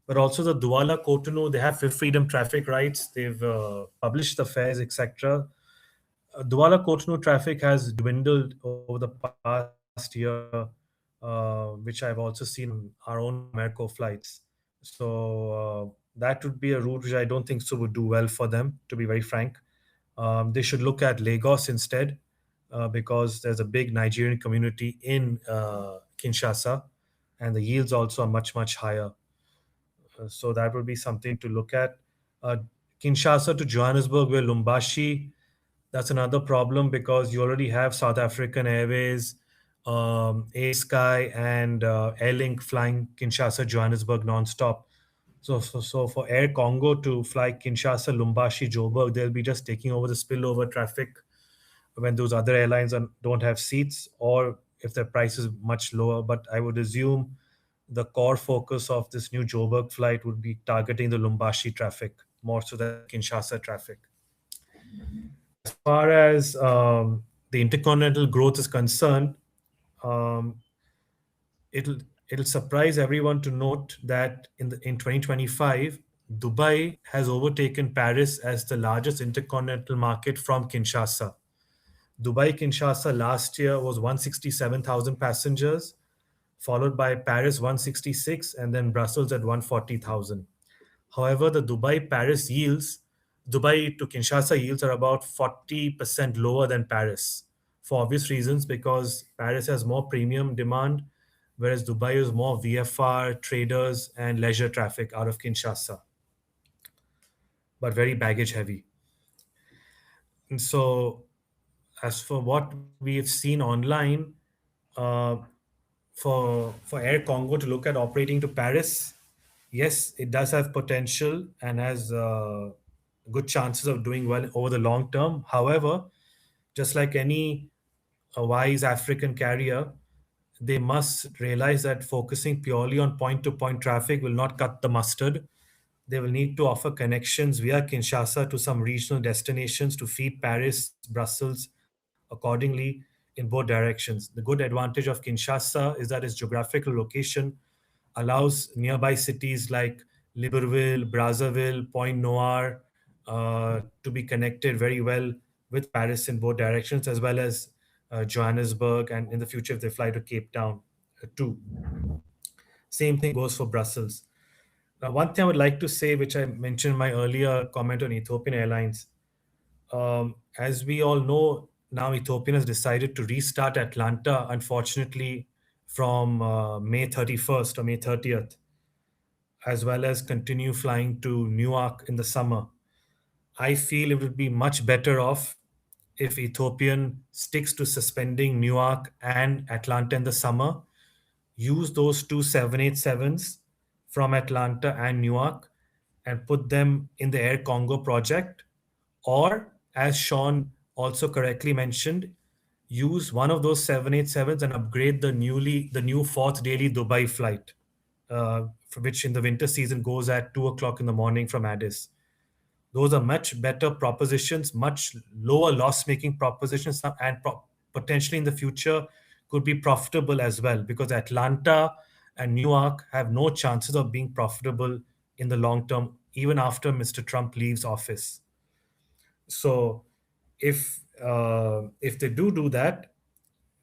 But also the Douala Cotonou, they have fifth freedom traffic rights. They've published the fares, etc. Douala Cotonou traffic has dwindled over the past year, which I've also seen on our own Merco flights. So that would be a route which I don't think so would do well for them, to be very frank. They should look at Lagos instead, because there's a big Nigerian community in Kinshasa, and the yields also are much higher. So that would be something to look at. Uh, Kinshasa to Johannesburg via Lumbashi, that's another problem because you already have South African Airways, A-Sky, and Airlink flying Kinshasa, Johannesburg nonstop. So for Air Congo to fly Kinshasa, Lumbashi, Joburg, they'll be just taking over the spillover traffic when those other airlines don't have seats, or if their price is much lower. But I would assume the core focus of this new Joburg flight would be targeting the Lumbashi traffic more so than Kinshasa traffic. As far as the intercontinental growth is concerned, um, it'll it'll surprise everyone to note that in 2025, Dubai has overtaken Paris as the largest intercontinental market from Kinshasa. Dubai Kinshasa last year was 167,000 passengers, followed by Paris 166, and then Brussels at 140,000. However, the Dubai to Kinshasa yields are about 40% lower than Paris for obvious reasons, because Paris has more premium demand, whereas Dubai is more VFR, traders, and leisure traffic out of Kinshasa, but very baggage heavy. And so, as for what we have seen online, uh, for Air Congo to look at operating to Paris, yes, it does have potential and has good chances of doing well over the long term. However, just like any wise African carrier, they must realize that focusing purely on point-to-point traffic will not cut the mustard. They will need to offer connections via Kinshasa to some regional destinations to feed Paris, Brussels accordingly in both directions. The good advantage of Kinshasa is that its geographical location allows nearby cities like Libreville, Brazzaville, Point Noir to be connected very well with Paris in both directions, as well as Johannesburg, and in the future, if they fly to Cape Town too. Same thing goes for Brussels. Now, one thing I would like to say, which I mentioned in my earlier comment on Ethiopian Airlines, as we all know, now Ethiopian has decided to restart Atlanta, unfortunately, from May 31st or May 30th, as well as continue flying to Newark in the summer. I feel it would be much better off if Ethiopian sticks to suspending Newark and Atlanta in the summer, use those two 787s from Atlanta and Newark and put them in the Air Congo project, or as Sean also correctly mentioned, use one of those 787s and upgrade the new fourth daily Dubai flight, for which in the winter season goes at 2 o'clock in the morning from Addis. Those are much better propositions, much lower loss-making propositions, and potentially in the future could be profitable as well, because Atlanta and Newark have no chances of being profitable in the long term, even after Mr. Trump leaves office. So if they do that,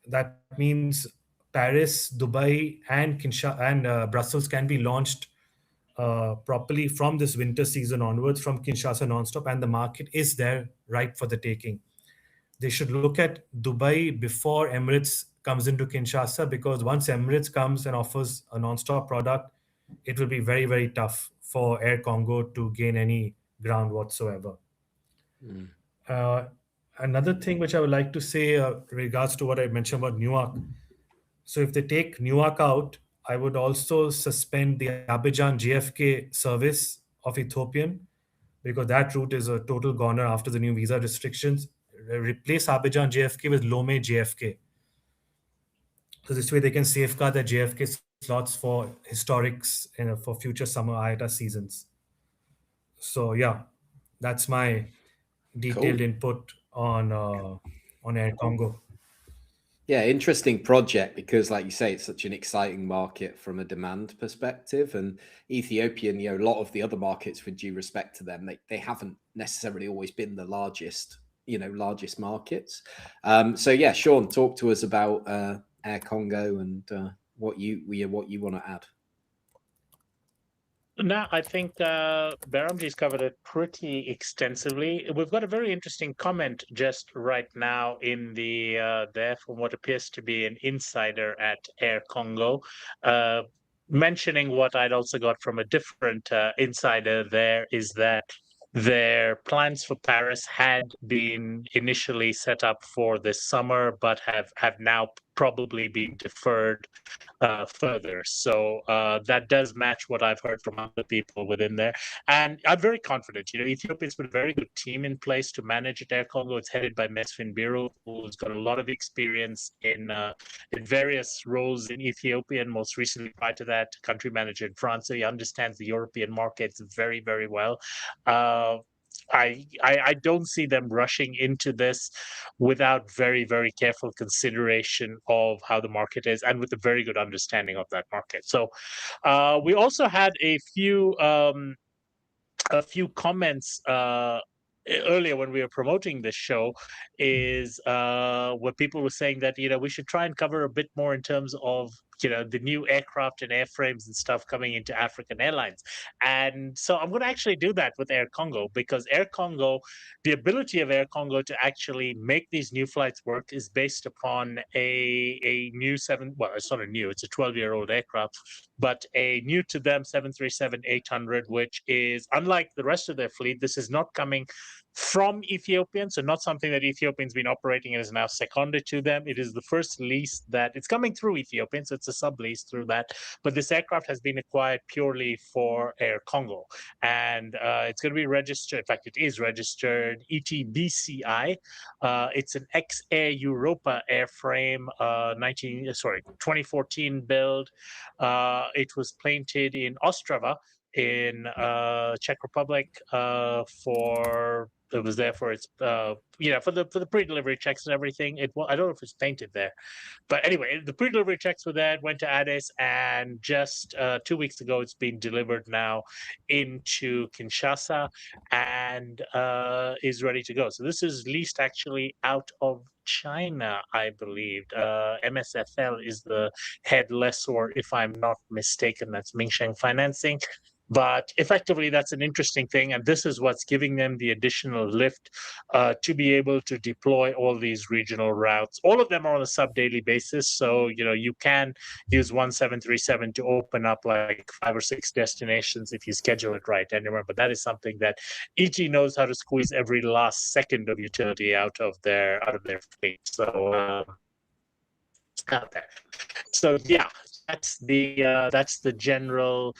that means Paris, Dubai, and Brussels can be launched properly from this winter season onwards from Kinshasa nonstop, and the market is there ripe for the taking. They should look at Dubai before Emirates comes into Kinshasa, because once Emirates comes and offers a nonstop product, it will be very, very tough for Air Congo to gain any ground whatsoever. Uh, Another thing which I would like to say regards to what I mentioned about Newark. So if they take Newark out, I would also suspend the Abidjan JFK service of Ethiopian, because that route is a total goner after the new visa restrictions. Replace Abidjan JFK with Lomé JFK. So this way they can safeguard the JFK slots for historics and for future summer IATA seasons. So yeah, that's my detailed Cool. input on Air Congo. Yeah, interesting project, because, like you say, it's such an exciting market from a demand perspective. And Ethiopian, a lot of the other markets, with due respect to them, they haven't necessarily always been the largest markets. So yeah, Sean, talk to us about Air Congo and what you want to add. No, I think Baramji's covered it pretty extensively. We've got a very interesting comment just right now in the there from what appears to be an insider at Air Congo, mentioning what I'd also got from a different insider there, is that their plans for Paris had been initially set up for this summer, but have now probably been deferred further. So that does match what I've heard from other people within there. And I'm very confident. Ethiopia's put a very good team in place to manage Air Congo. It's headed by Mesfin Biro, who's got a lot of experience in various roles in Ethiopia, and most recently, prior to that, country manager in France. So he understands the European markets very, very well. I don't see them rushing into this without very, very careful consideration of how the market is, and with a very good understanding of that market. So we also had a few comments earlier when we were promoting this show, is where people were saying that we should try and cover a bit more in terms of the new aircraft and airframes and stuff coming into African Airlines. And so I'm going to actually do that with Air Congo, because Air Congo, the ability of Air Congo to actually make these new flights work is based upon a new it's not a new, it's a 12-year-old aircraft, but a new to them 737-800, which is unlike the rest of their fleet. This is not coming from Ethiopian, so not something that Ethiopian's been operating and is now seconded to them. It is the first lease that it's coming through Ethiopian, so it's a sublease through that. But this aircraft has been acquired purely for Air Congo, and it's going to be registered. In fact, it is registered ETBCI. It's an ex-Air Europa airframe, 2014 build. It was painted in Ostrava in Czech Republic it was there for its for the pre-delivery checks and everything. I don't know if it's painted there, but anyway, the pre-delivery checks were there. It went to Addis, and just 2 weeks ago, it's been delivered now into Kinshasa and is ready to go. So this is leased actually out of China, I believe. MSFL is the head lessor, if I'm not mistaken. That's Mingsheng Financing. But effectively, that's an interesting thing. And this is what's giving them the additional lift to be able to deploy all these regional routes. All of them are on a sub-daily basis. So, you can use 1737 to open up like 5 or 6 destinations if you schedule it right. And remember, that is something that ET knows how to squeeze every last second of utility out of their fleet. So, out there. So, yeah. That's the general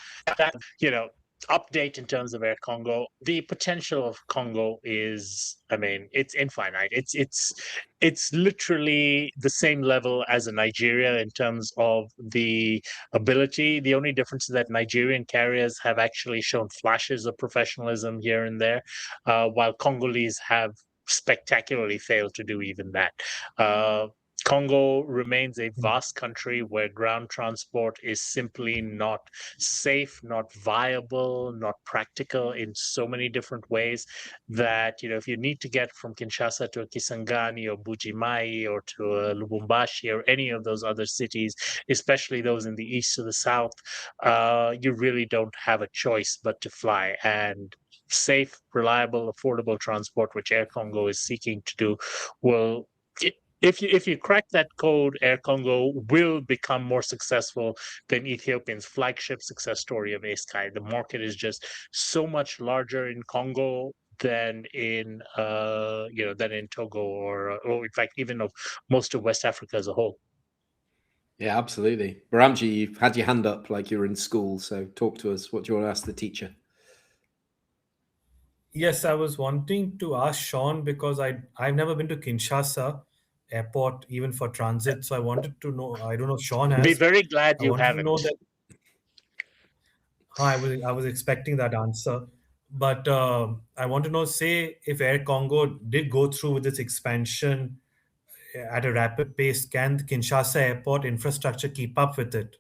update in terms of Air Congo. The potential of Congo is, it's infinite. It's literally the same level as a Nigeria in terms of the ability. The only difference is that Nigerian carriers have actually shown flashes of professionalism here and there, while Congolese have spectacularly failed to do even that. Congo remains a vast country where ground transport is simply not safe, not viable, not practical in so many different ways that, if you need to get from Kinshasa to a Kisangani or Bujimai or to a Lubumbashi or any of those other cities, especially those in the east or the south, you really don't have a choice but to fly. And safe, reliable, affordable transport, which Air Congo is seeking to do, will... If you crack that code, Air Congo will become more successful than Ethiopian's flagship success story of AirSky. The market is just so much larger in Congo than in Togo or in fact even of most of West Africa as a whole. Yeah, absolutely. Baramji, you've had your hand up like you're in school, so talk to us. What do you want to ask the teacher? Yes, I was wanting to ask Sean because I've never been to Kinshasa airport even for transit, so I wanted to know. I don't know if Sean has. Be very glad you wanted haven't. to know that. I was expecting that answer, but I want to know, say, if Air Congo did go through with its expansion at a rapid pace, can the Kinshasa airport infrastructure keep up with it?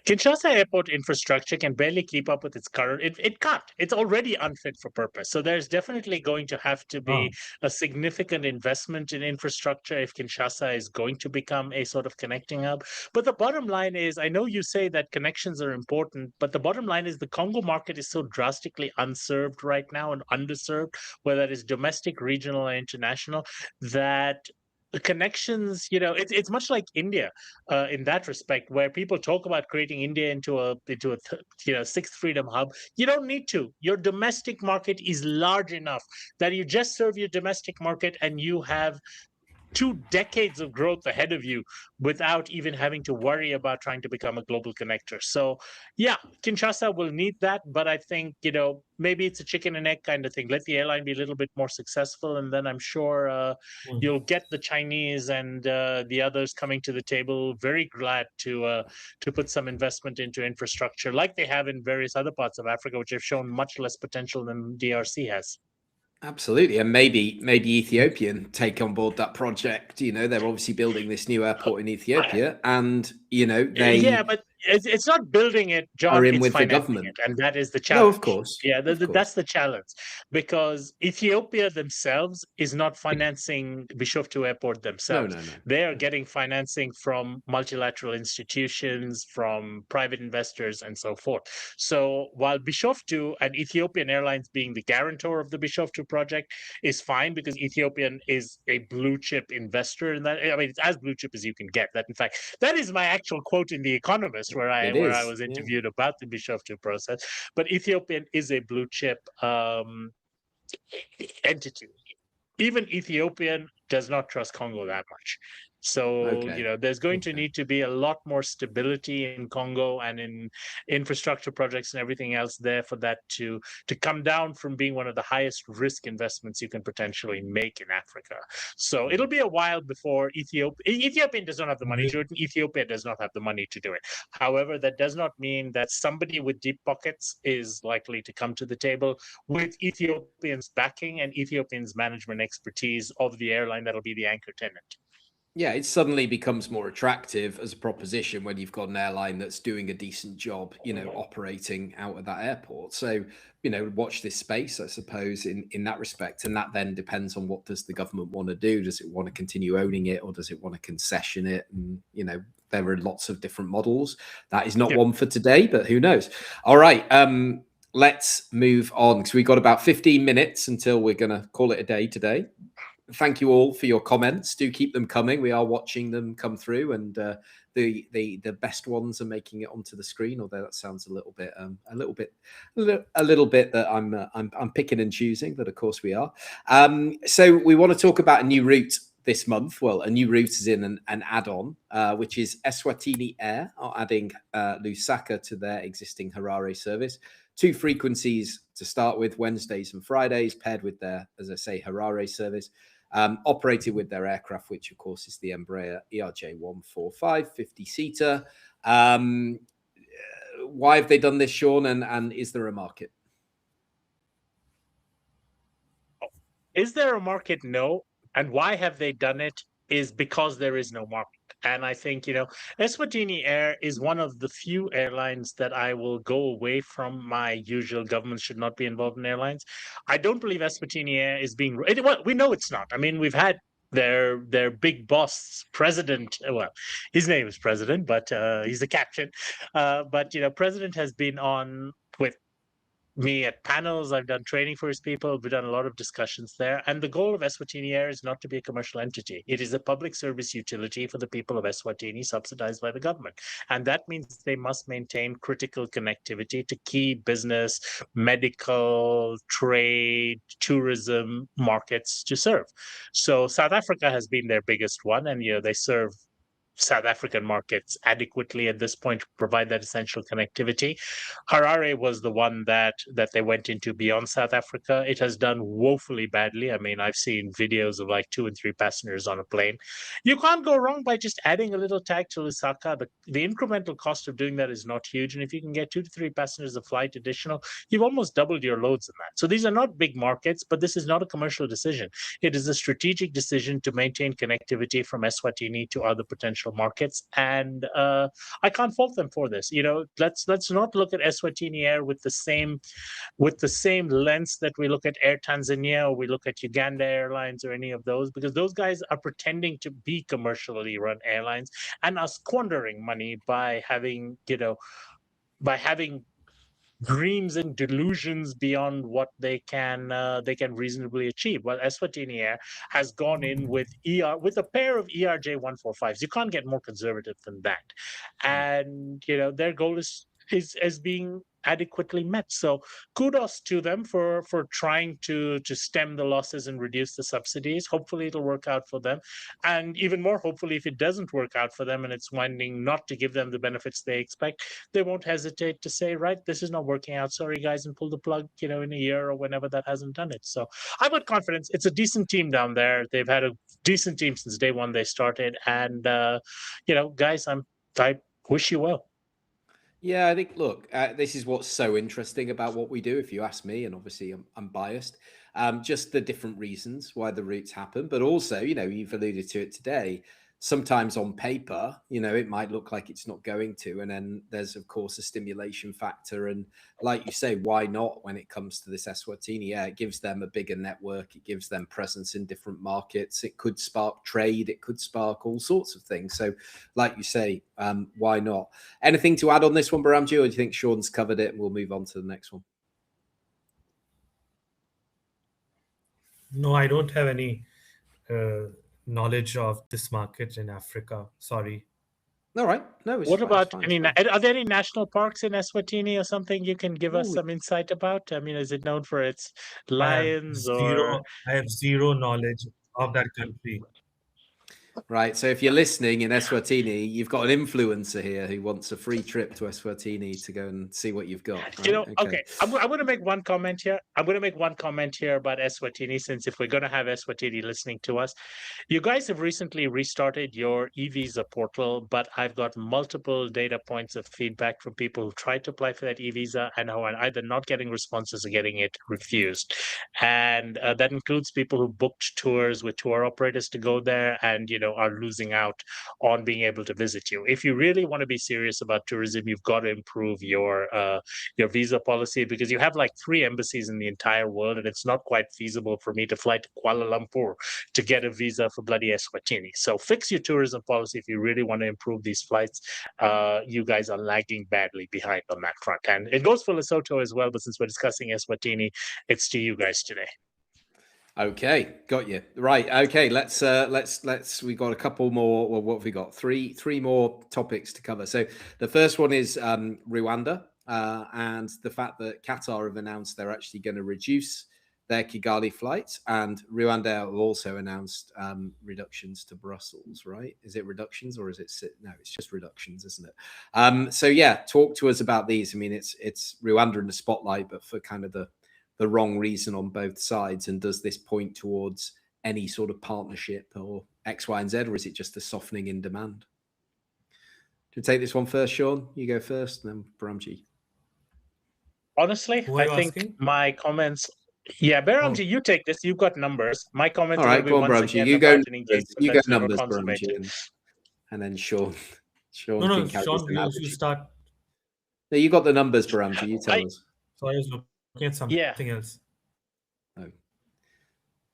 Kinshasa airport infrastructure can barely keep up with its current. It can't. It's already unfit for purpose. So there's definitely going to have to be a significant investment in infrastructure if Kinshasa is going to become a sort of connecting hub. But the bottom line is, I know you say that connections are important, but the bottom line is the Congo market is so drastically unserved right now and underserved, whether that is domestic, regional, or international, that the connections, it's much like India in that respect, where people talk about creating India into a sixth freedom hub. You don't need to. Your domestic market is large enough that you just serve your domestic market and you have 2 decades of growth ahead of you without even having to worry about trying to become a global connector. So yeah, Kinshasa will need that, but I think, maybe it's a chicken and egg kind of thing. Let the airline be a little bit more successful, and then I'm sure you'll get the Chinese and the others coming to the table very glad to put some investment into infrastructure like they have in various other parts of Africa, which have shown much less potential than DRC has. Absolutely, and maybe Ethiopian take on board that project. They're obviously building this new airport in Ethiopia, and they but it's not building it, John. are in It's with the financing government. it, and that is the challenge. No, of course. Yeah, Of course. that's the challenge, because Ethiopia themselves is not financing Bishoftu Airport themselves. No. They are getting financing from multilateral institutions, from private investors, and so forth. So while Bishoftu and Ethiopian Airlines being the guarantor of the Bishoftu project is fine, because Ethiopian is a blue chip investor in that. It's as blue chip as you can get. That, in fact, that is my actual quote in The Economist, where I was interviewed about the Bishoftu process. But Ethiopian is a blue chip entity. Even Ethiopian does not trust Congo that much. So, Okay. there's going to Okay. need to be a lot more stability in Congo and in infrastructure projects and everything else there for that to come down from being one of the highest risk investments you can potentially make in Africa. So it'll be a while before Ethiopian does not have the money to do it, and Ethiopia does not have the money to do it. However, that does not mean that somebody with deep pockets is likely to come to the table with Ethiopians backing and Ethiopians management expertise of the airline that'll be the anchor tenant. Yeah, it suddenly becomes more attractive as a proposition when you've got an airline that's doing a decent job, operating out of that airport. So, watch this space, I suppose, in that respect. And that then depends on what does the government want to do? Does it want to continue owning it, or does it want to concession it? And, there are lots of different models. That is not one for today, but who knows? All right. Let's move on because we've got about 15 minutes until we're going to call it a day today. Thank you all for your comments. Do keep them coming. We are watching them come through, and the best ones are making it onto the screen. Although that sounds a little bit that I'm picking and choosing, but of course we are. So we want to talk about a new route this month. Well, a new route is in an add-on, which is Eswatini Air are adding Lusaka to their existing Harare service. 2 frequencies to start with, Wednesdays and Fridays, paired with their, as I say, Harare service. Operated with their aircraft, which of course is the Embraer ERJ145 50-seater. Why have they done this, Sean? And is there a market? Is there a market? No. And why have they done it? Is because there is no market. And I think, Eswatini Air is one of the few airlines that I will go away from my usual government should not be involved in airlines. I don't believe Eswatini Air is being, well, we know it's not. I mean, we've had their big boss, president, well, his name is president, but he's the captain. But, president has been on with me at panels. I've done training for his people. We've done a lot of discussions there. And the goal of Eswatini Air is not to be a commercial entity. It is a public service utility for the people of Eswatini, subsidized by the government. And that means they must maintain critical connectivity to key business, medical, trade, tourism markets to serve. So South Africa has been their biggest one, and they serve South African markets adequately at this point to provide that essential connectivity. Harare was the one that they went into beyond South Africa. It has done woefully badly. I mean, I've seen videos of like 2 and 3 passengers on a plane. You can't go wrong by just adding a little tag to Lusaka. The incremental cost of doing that is not huge. And if you can get 2 to 3 passengers a flight additional, you've almost doubled your loads in that. So these are not big markets, but this is not a commercial decision. It is a strategic decision to maintain connectivity from Eswatini to other potential markets, and I can't fault them for this. Let's not look at Eswatini Air with the same lens that we look at Air Tanzania or we look at Uganda Airlines or any of those, because those guys are pretending to be commercially run airlines and are squandering money by having dreams and delusions beyond what they can reasonably achieve. Well, Eswatini Air has gone in with a pair of ERJ145s. You can't get more conservative than that, and their goal is being adequately met. So kudos to them for trying to stem the losses and reduce the subsidies. Hopefully it'll work out for them, and even more hopefully, if it doesn't work out for them and it's winding not to give them the benefits they expect, they won't hesitate to say, right, this is not working out, sorry guys, and pull the plug in a year or whenever that hasn't done it. So I've got confidence. It's a decent team down there. They've had a decent team since day one they started, and guys, I wish you well. Yeah, I think, look, this is what's so interesting about what we do, if you ask me, and obviously I'm biased, just the different reasons why the routes happen. But also, you've alluded to it today, sometimes on paper, it might look like it's not going to. And then there's, of course, a stimulation factor. And like you say, why not when it comes to this Eswatini? Yeah, it gives them a bigger network. It gives them presence in different markets. It could spark trade. It could spark all sorts of things. So like you say, why not? Anything to add on this one, Baramji, or do you think Sean's covered it and we'll move on to the next one? No, I don't have any knowledge of this market in Africa. Sorry. All right. No, it's What fine. about It's fine. are there any national parks in Eswatini or something you can give us Ooh. some insight about? I mean, is it known for its I have lions or? zero knowledge of that country. Right. So if you're listening in Eswatini, you've got an influencer here who wants a free trip to Eswatini to go and see what you've got. Right? You know, okay. I'm going to make one comment here. I'm going to make one comment here about Eswatini, since if we're going to have Eswatini listening to us, you guys have recently restarted your e-visa portal, but I've got multiple data points of feedback from people who tried to apply for that e-visa and who are either not getting responses or getting it refused. And that includes people who booked tours with tour operators to go there and, are losing out on being able to visit you. If you really want to be serious about tourism, you've got to improve your visa policy, because you have like 3 embassies in the entire world, and it's not quite feasible for me to fly to Kuala Lumpur to get a visa for bloody Eswatini. So fix your tourism policy if you really want to improve these flights. You guys are lagging badly behind on that front, and it goes for Lesotho as well. But since we're discussing Eswatini, it's to you guys today. Okay, got you. Right. Okay, let's we got a couple more. Well, what have we got? Three more topics to cover. So the first one is Rwanda and the fact that Qatar have announced they're actually going to reduce their Kigali flights, and Rwanda have also announced reductions to Brussels. Right? Is it reductions or is it no? It's just reductions, isn't it? So yeah, talk to us about these. I mean, it's Rwanda in the spotlight, but for kind of the wrong reason on both sides. And does this point towards any sort of partnership or X, Y, and Z, or is it just a softening in demand? Do you take this one first, Sean? You go first, and then Baramji. Honestly, I think asking? my comments. Yeah, Baramji, you take this. You've got numbers. My comments All right, go on, Baramji. You go numbers. You go numbers, Baramji, and then Sean. Sean No, can carry Sean, you start. No, you got the numbers, Baramji. You tell us. So I was looking at something else. Oh.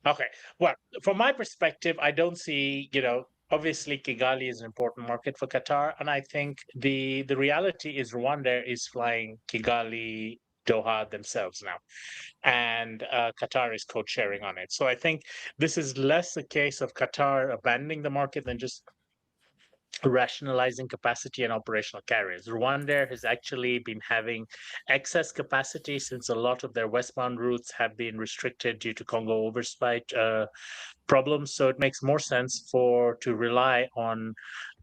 Okay. Well, from my perspective, I don't see, obviously Kigali is an important market for Qatar. And I think the reality is Rwanda is flying Kigali, Doha themselves now. And Qatar is code sharing on it. So I think this is less a case of Qatar abandoning the market than just rationalizing capacity and operational carriers. Rwanda has actually been having excess capacity since a lot of their westbound routes have been restricted due to Congo overflight problems. So it makes more sense to rely on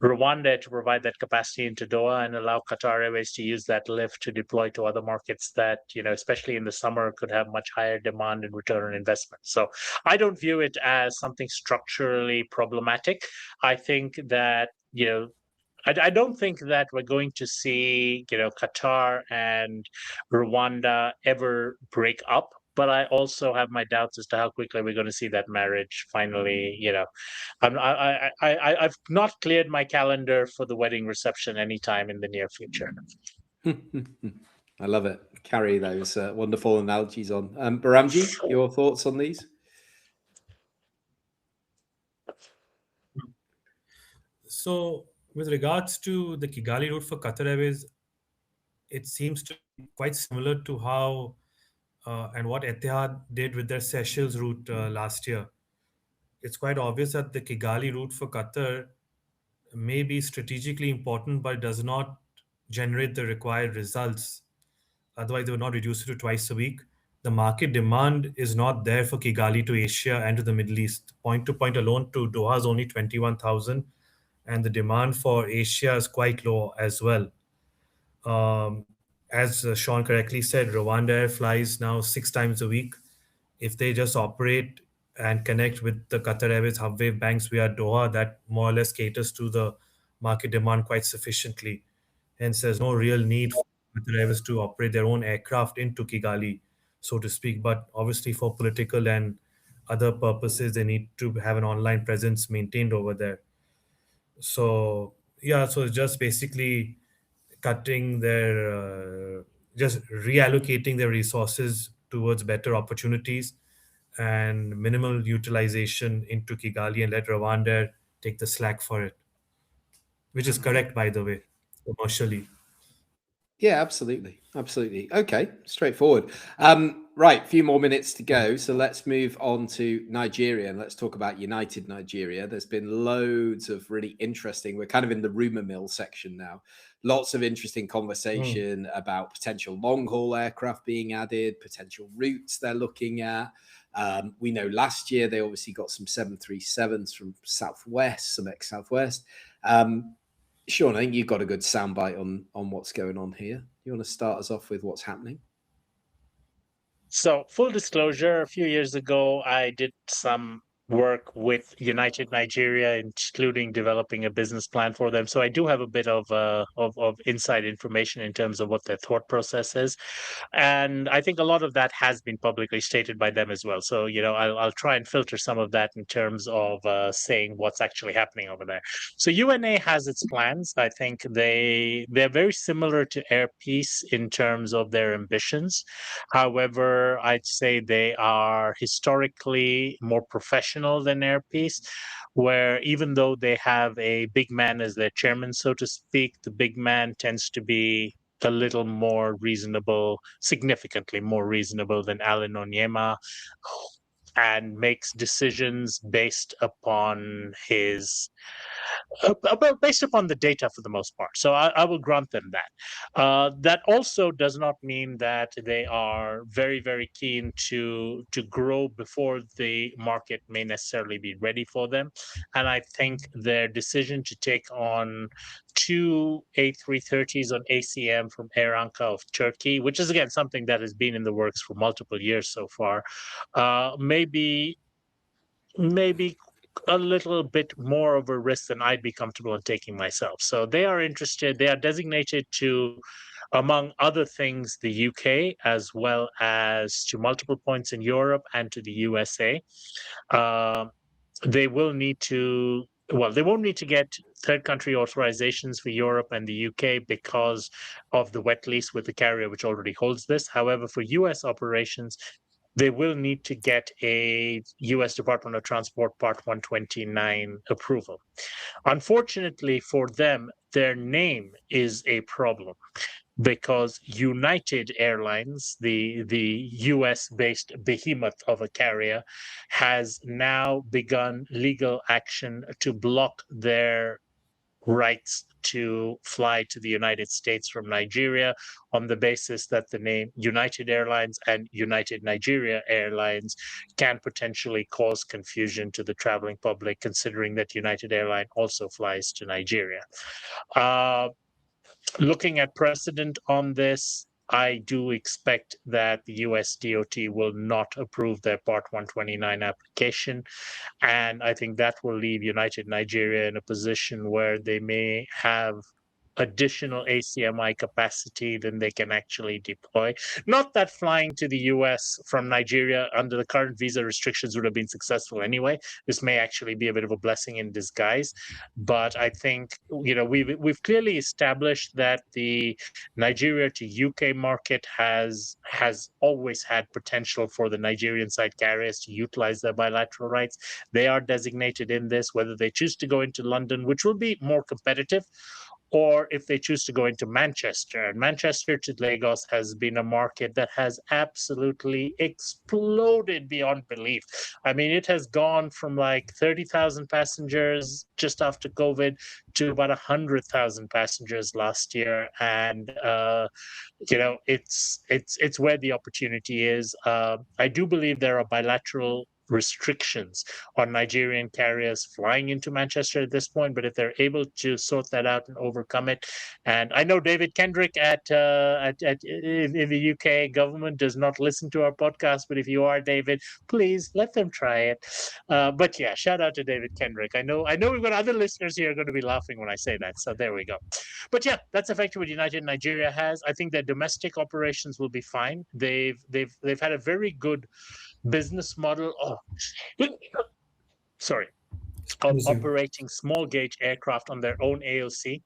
Rwanda to provide that capacity into Doha and allow Qatar Airways to use that lift to deploy to other markets that, especially in the summer, could have much higher demand and return on investment. So I don't view it as something structurally problematic. I think that, I don't think that we're going to see, Qatar and Rwanda ever break up. But I also have my doubts as to how quickly we're going to see that marriage finally. I've not cleared my calendar for the wedding reception anytime in the near future. I love it. Carry those wonderful analogies on. Baramji, your thoughts on these? So, with regards to the Kigali route for Qatar Airways, it seems to be quite similar to how and what Etihad did with their Seychelles route last year. It's quite obvious that the Kigali route for Qatar may be strategically important, but does not generate the required results. Otherwise, they would not reduce it to twice a week. The market demand is not there for Kigali to Asia and to the Middle East. Point to point alone to Doha is only 21,000, and the demand for Asia is quite low as well. As Sean correctly said, Rwanda Air flies now 6 times a week. If they just operate and connect with the Qatar Airways hub wave banks via Doha, that more or less caters to the market demand quite sufficiently. Hence, there's no real need for Qatar Airways to operate their own aircraft into Kigali, so to speak. But obviously, for political and other purposes, they need to have an online presence maintained over there. So, yeah, so it's just basically cutting just reallocating their resources towards better opportunities and minimal utilization into Kigali, and let Rwanda take the slack for it, which is correct, by the way, commercially. Yeah, absolutely. Okay, straightforward. Right, a few more minutes to go. So let's move on to Nigeria and let's talk about United Nigeria. There's been loads of really interesting, we're kind of in the rumor mill section now. Lots of interesting conversation about potential long haul aircraft being added, potential routes they're looking at. We know last year they obviously got some 737s from Southwest, some ex-Southwest. Sean, I think you've got a good soundbite on what's going on here. You want to start us off with what's happening? So, full disclosure, a few years ago, I did some work with United Nigeria, including developing a business plan for them. So I do have a bit of inside information in terms of what their thought process is, and I think a lot of that has been publicly stated by them as well. So I'll try and filter some of that in terms of saying what's actually happening over there. So UNA has its plans. I think they're very similar to Air Peace in terms of their ambitions. However, I'd say they are historically more professional than Air Peace, where even though they have a big man as their chairman, so to speak, the big man tends to be a little more reasonable, significantly more reasonable than Alan Onyema, and makes decisions based upon based upon the data for the most part. So I will grant them that. That also does not mean that they are very, very keen to grow before the market may necessarily be ready for them. And I think their decision to take on 2 A330s on ACM from Air Anka of Turkey, which is again something that has been in the works for multiple years so far, maybe a little bit more of a risk than I'd be comfortable in taking myself. So they are interested. They are designated to, among other things, the UK, as well as to multiple points in Europe and to the USA. They will need to, well, they won't need to get third country authorizations for Europe and the UK because of the wet lease with the carrier, which already holds this. However, for US operations, they will need to get a U.S. Department of Transport Part 129 approval. Unfortunately for them, their name is a problem because United Airlines, the US-based behemoth of a carrier, has now begun legal action to block their rights to fly to the United States from Nigeria on the basis that the name United Airlines and United Nigeria Airlines can potentially cause confusion to the traveling public, considering that United Airlines also flies to Nigeria. Looking at precedent on this, I do expect that the US DOT will not approve their Part 129 application. And I think that will leave United Nigeria in a position where they may have additional ACMI capacity than they can actually deploy. Not that flying to the US from Nigeria under the current visa restrictions would have been successful anyway. This may actually be a bit of a blessing in disguise. But I think, we've clearly established that the Nigeria to UK market has always had potential for the Nigerian side carriers to utilize their bilateral rights. They are designated in this, whether they choose to go into London, which will be more competitive, or if they choose to go into Manchester. And Manchester to Lagos has been a market that has absolutely exploded beyond belief. I mean, it has gone from like 30,000 passengers just after COVID to about 100,000 passengers last year. And it's where the opportunity is. I do believe there are bilateral restrictions on Nigerian carriers flying into Manchester at this point, but if they're able to sort that out and overcome it, and I know David Kendrick in the UK government does not listen to our podcast, but if you are, David, please let them try it. But yeah, shout out to David Kendrick. I know we've got other listeners here who are going to be laughing when I say that, so there we go. But yeah, that's effectively what United Nigeria has. I think their domestic operations will be fine. They've had a very good business model of operating small gauge aircraft on their own AOC,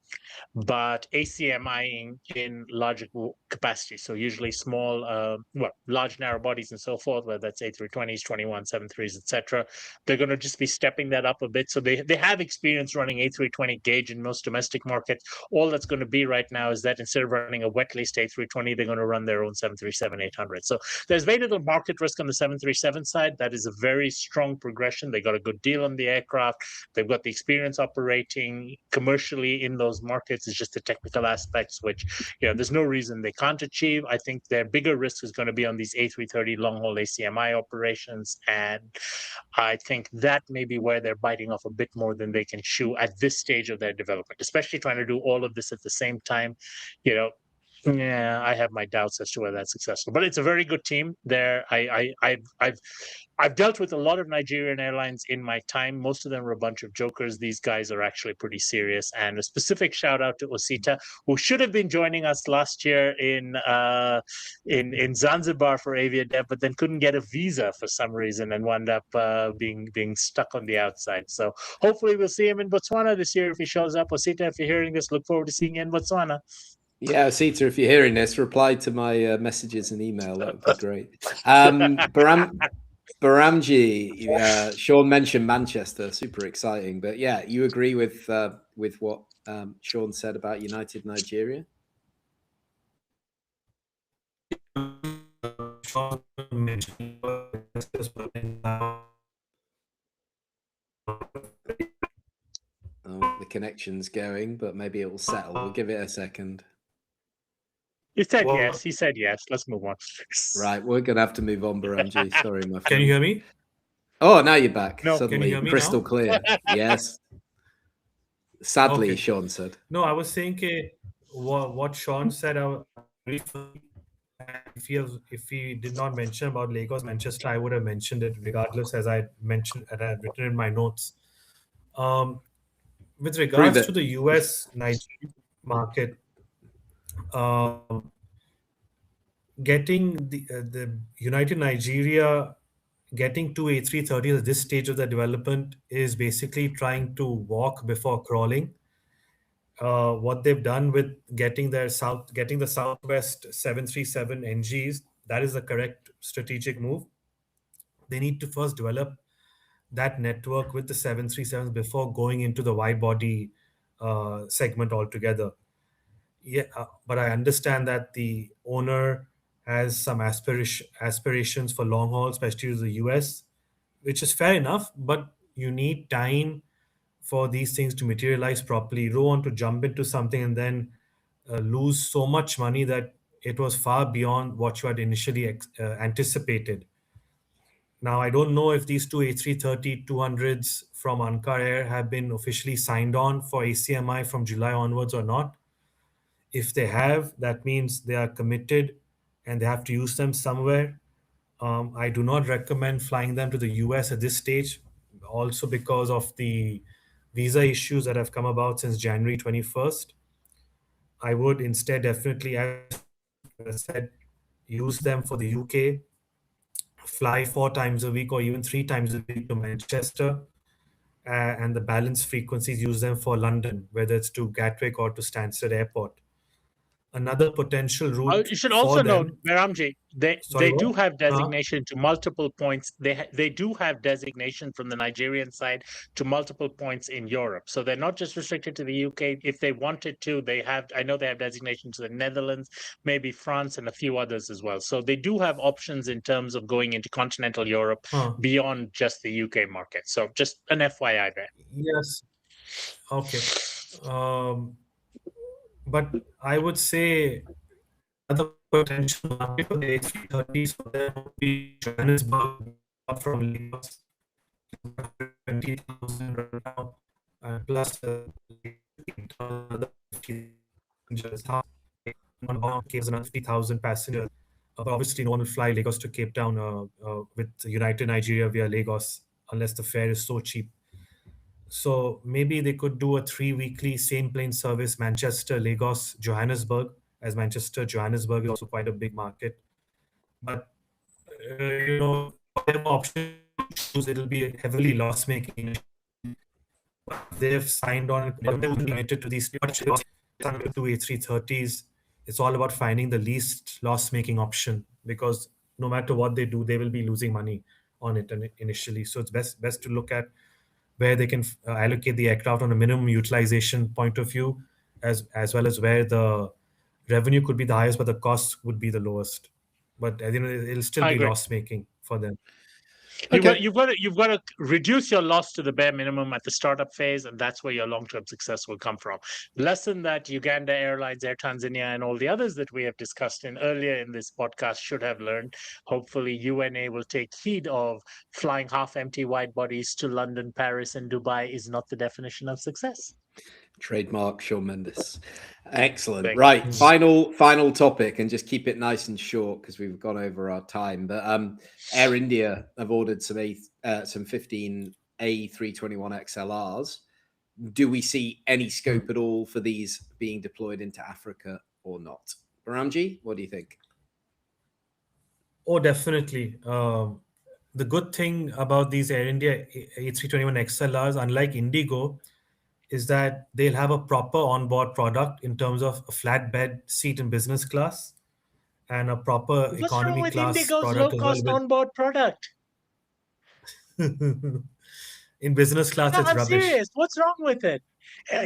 but ACMIing in larger capacity. So usually small, large narrow bodies and so forth, whether that's A320s, 2173s, etc. They're going to just be stepping that up a bit. So they have experience running A320 gauge in most domestic markets. All that's going to be right now is that instead of running a wet leased A320, they're going to run their own 737-800. So there's very little market risk on the 737 side. That is a very strong progression. They got a good deal on the aircraft. They've got the experience operating commercially in those markets. It's just the technical aspects, which, there's no reason they can't achieve. I think their bigger risk is going to be on these A330 long-haul ACMI operations. And I think that may be where they're biting off a bit more than they can chew at this stage of their development, especially trying to do all of this at the same time. Yeah, I have my doubts as to whether that's successful, but it's a very good team there. I've dealt with a lot of Nigerian airlines in my time. Most of them are a bunch of jokers. These guys are actually pretty serious. And a specific shout out to Osita, who should have been joining us last year in Zanzibar for AviaDev, but then couldn't get a visa for some reason and wound up being stuck on the outside. So hopefully we'll see him in Botswana this year if he shows up. Osita, if you're hearing this, look forward to seeing you in Botswana. Yeah, Sita, if you're hearing this, reply to my messages and email. That would be great. Baramji, Sean mentioned Manchester, super exciting. But yeah, you agree with what Sean said about United Nigeria? Sean mentioned the connection's going, but maybe it will settle. We'll give it a second. He said yes. He said yes. Let's move on. Right, we're gonna have to move on, Baramji. Sorry, my friend. Can you hear me? Oh, now you're back. No, suddenly, can you hear me crystal now? clear. Yes. Sadly, Okay. Sean said. No, I was saying what Sean said. If he did not mention about Lagos, Manchester, I would have mentioned it regardless, as I mentioned and I had written in my notes. With regards to the US Nigeria market, getting the United Nigeria getting two A330s at this stage of the development is basically trying to walk before crawling. What they've done with getting the Southwest 737 NGs, that is the correct strategic move. They need to first develop that network with the 737s before going into the wide body segment altogether. Yeah, but I understand that the owner has some aspirations for long haul, especially to the US, which is fair enough, but you need time for these things to materialize properly. You don't want to jump into something and then lose so much money that it was far beyond what you had initially anticipated. Now, I don't know if these two A330-200s from Ankara Air have been officially signed on for ACMI from July onwards or not. If they have, that means they are committed and they have to use them somewhere. I do not recommend flying them to the US at this stage, also because of the visa issues that have come about since January 21st. I would instead definitely, as I said, use them for the UK, fly 4 times a week or even 3 times a week to Manchester, and the balance frequencies, use them for London, whether it's to Gatwick or to Stansted Airport. Another potential route. You should also note, Meramji, they do have designation to multiple points. They do have designation from the Nigerian side to multiple points in Europe. So they're not just restricted to the UK. If they wanted to, I know they have designation to the Netherlands, maybe France, and a few others as well. So they do have options in terms of going into continental Europe beyond just the UK market. So just an FYI there. Yes. Okay. But I would say another potential market for the A330s for them would be Johannesburg, up from Lagos, 20,000 right now, plus another 50,000 passengers. But obviously, no one will fly Lagos to Cape Town with United Nigeria via Lagos unless the fare is so cheap. So maybe they could do a 3-weekly same plane service, Manchester, Lagos, Johannesburg, as Manchester, Johannesburg is also quite a big market. But, whatever option you choose, it'll be heavily loss-making. They've signed on, they're committed to these two A330s, it's all about finding the least loss-making option, because no matter what they do, they will be losing money on it initially. So it's best to look at where they can allocate the aircraft on a minimum utilization point of view, as well as where the revenue could be the highest, but the cost would be the lowest. But it'll still I be agree. loss-making for them. You've got to reduce your loss to the bare minimum at the startup phase, and that's where your long-term success will come from. Lesson that Uganda Airlines, Air Tanzania, and all the others that we have discussed earlier in this podcast should have learned. Hopefully, UNA will take heed of flying half-empty wide bodies to London, Paris, and Dubai is not the definition of success. Trademark Shawn Mendes. Excellent. Thank Right. you. Final topic, and just keep it nice and short because we've gone over our time. But Air India have ordered some 15 A321 XLRs. Do we see any scope at all for these being deployed into Africa or not? Baramji, what do you think? Oh, definitely. The good thing about these Air India A321 XLRs, unlike Indigo, is that they'll have a proper onboard product in terms of a flatbed seat in business class and a proper What's wrong economy with class Indigo's product as low-cost onboard product? In business class, No, it's I'm rubbish. serious. What's wrong with it?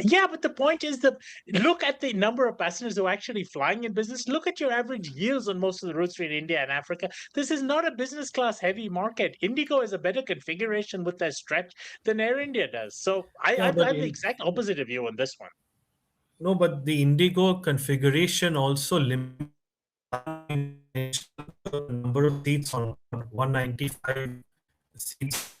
Yeah, but the point is that look at the number of passengers who are actually flying in business. Look at your average yields on most of the routes in India and Africa. This is not a business class heavy market. Indigo is a better configuration with their stretch than Air India does. So I Yeah, have but the exact opposite of you on this one. no, but the Indigo configuration also limits the number of seats on 195 seats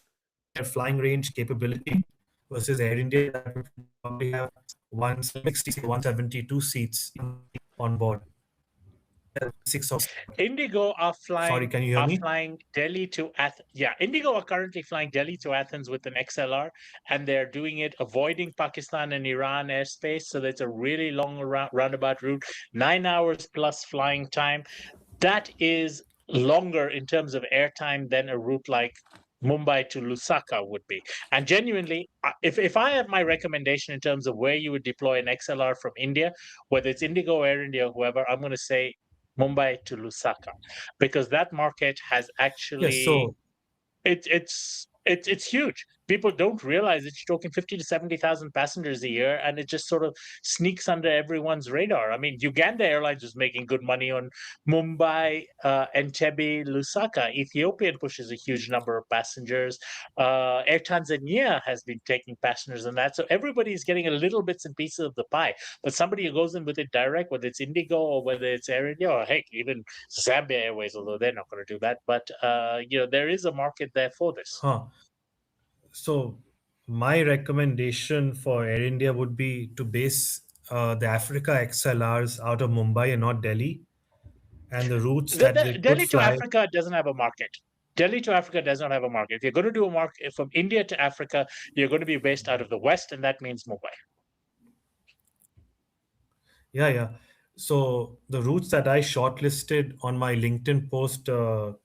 flying range capability versus Air India that would probably have 160, 172 seats on board. Indigo are Sorry, flying can you hear me? Delhi to Athens. Yeah, Indigo are currently flying Delhi to Athens with an XLR, and they're doing it avoiding Pakistan and Iran airspace. So that's a really long roundabout route, 9 hours plus flying time. That is longer in terms of airtime than a route like Mumbai to Lusaka would be. And genuinely, if I have my recommendation in terms of where you would deploy an XLR from India, whether it's Indigo, Air India, or whoever, I'm going to say Mumbai to Lusaka, because that market has Yes, actually so it's huge. People don't realize that you're talking 50 to 70,000 passengers a year, and it just sort of sneaks under everyone's radar. I mean, Uganda Airlines is making good money on Mumbai, Entebbe, Lusaka. Ethiopian pushes a huge number of passengers. Air Tanzania has been taking passengers on that. So everybody's getting a little bits and pieces of the pie. But somebody who goes in with it direct, whether it's Indigo or whether it's Air India or heck, even Zambia Airways, although they're not going to do that. But there is a market there for this. So my recommendation for Air India would be to base the Africa XLRs out of Mumbai and not Delhi, and the routes that they could Delhi to fly. Africa doesn't have a market. Delhi to Africa does not have a market. If you're going to do a market from India to Africa, you're going to be based out of the West, and that means Mumbai. Yeah. So the routes that I shortlisted on my LinkedIn post a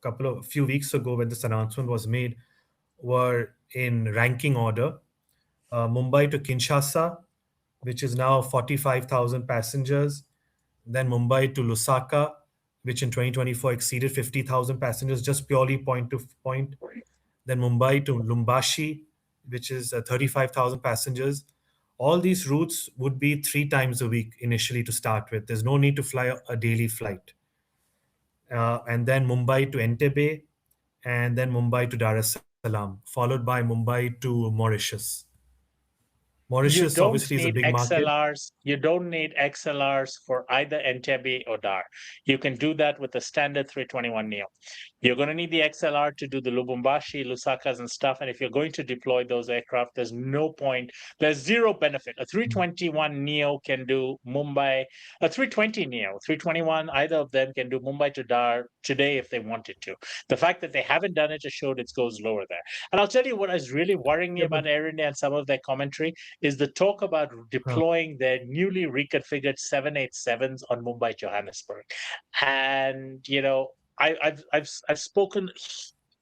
few weeks ago when this announcement was made were in ranking order. Mumbai to Kinshasa, which is now 45,000 passengers. Then Mumbai to Lusaka, which in 2024 exceeded 50,000 passengers, just purely point to point. Then Mumbai to Lumbashi, which is 35,000 passengers. All these routes would be 3 times a week initially to start with. There's no need to fly a daily flight. And then Mumbai to Entebbe, and then Mumbai to Dar es Salaam, followed by Mumbai to Mauritius. You Mauritius don't obviously is a need big market. XLRs. You don't need XLRs for either Entebbe or Dar. You can do that with the standard 321 Neo. You're going to need the XLR to do the Lubumbashi, Lusakas, and stuff. And if you're going to deploy those aircraft, there's no point. There's zero benefit. A 321 Neo can do Mumbai. A 320 Neo, 321, either of them can do Mumbai to Dar today if they wanted to. The fact that they haven't done it just showed it goes lower there. And I'll tell you what is really worrying me about Air India and some of their commentary is the talk about deploying their newly reconfigured 787s on Mumbai Johannesburg. And I've spoken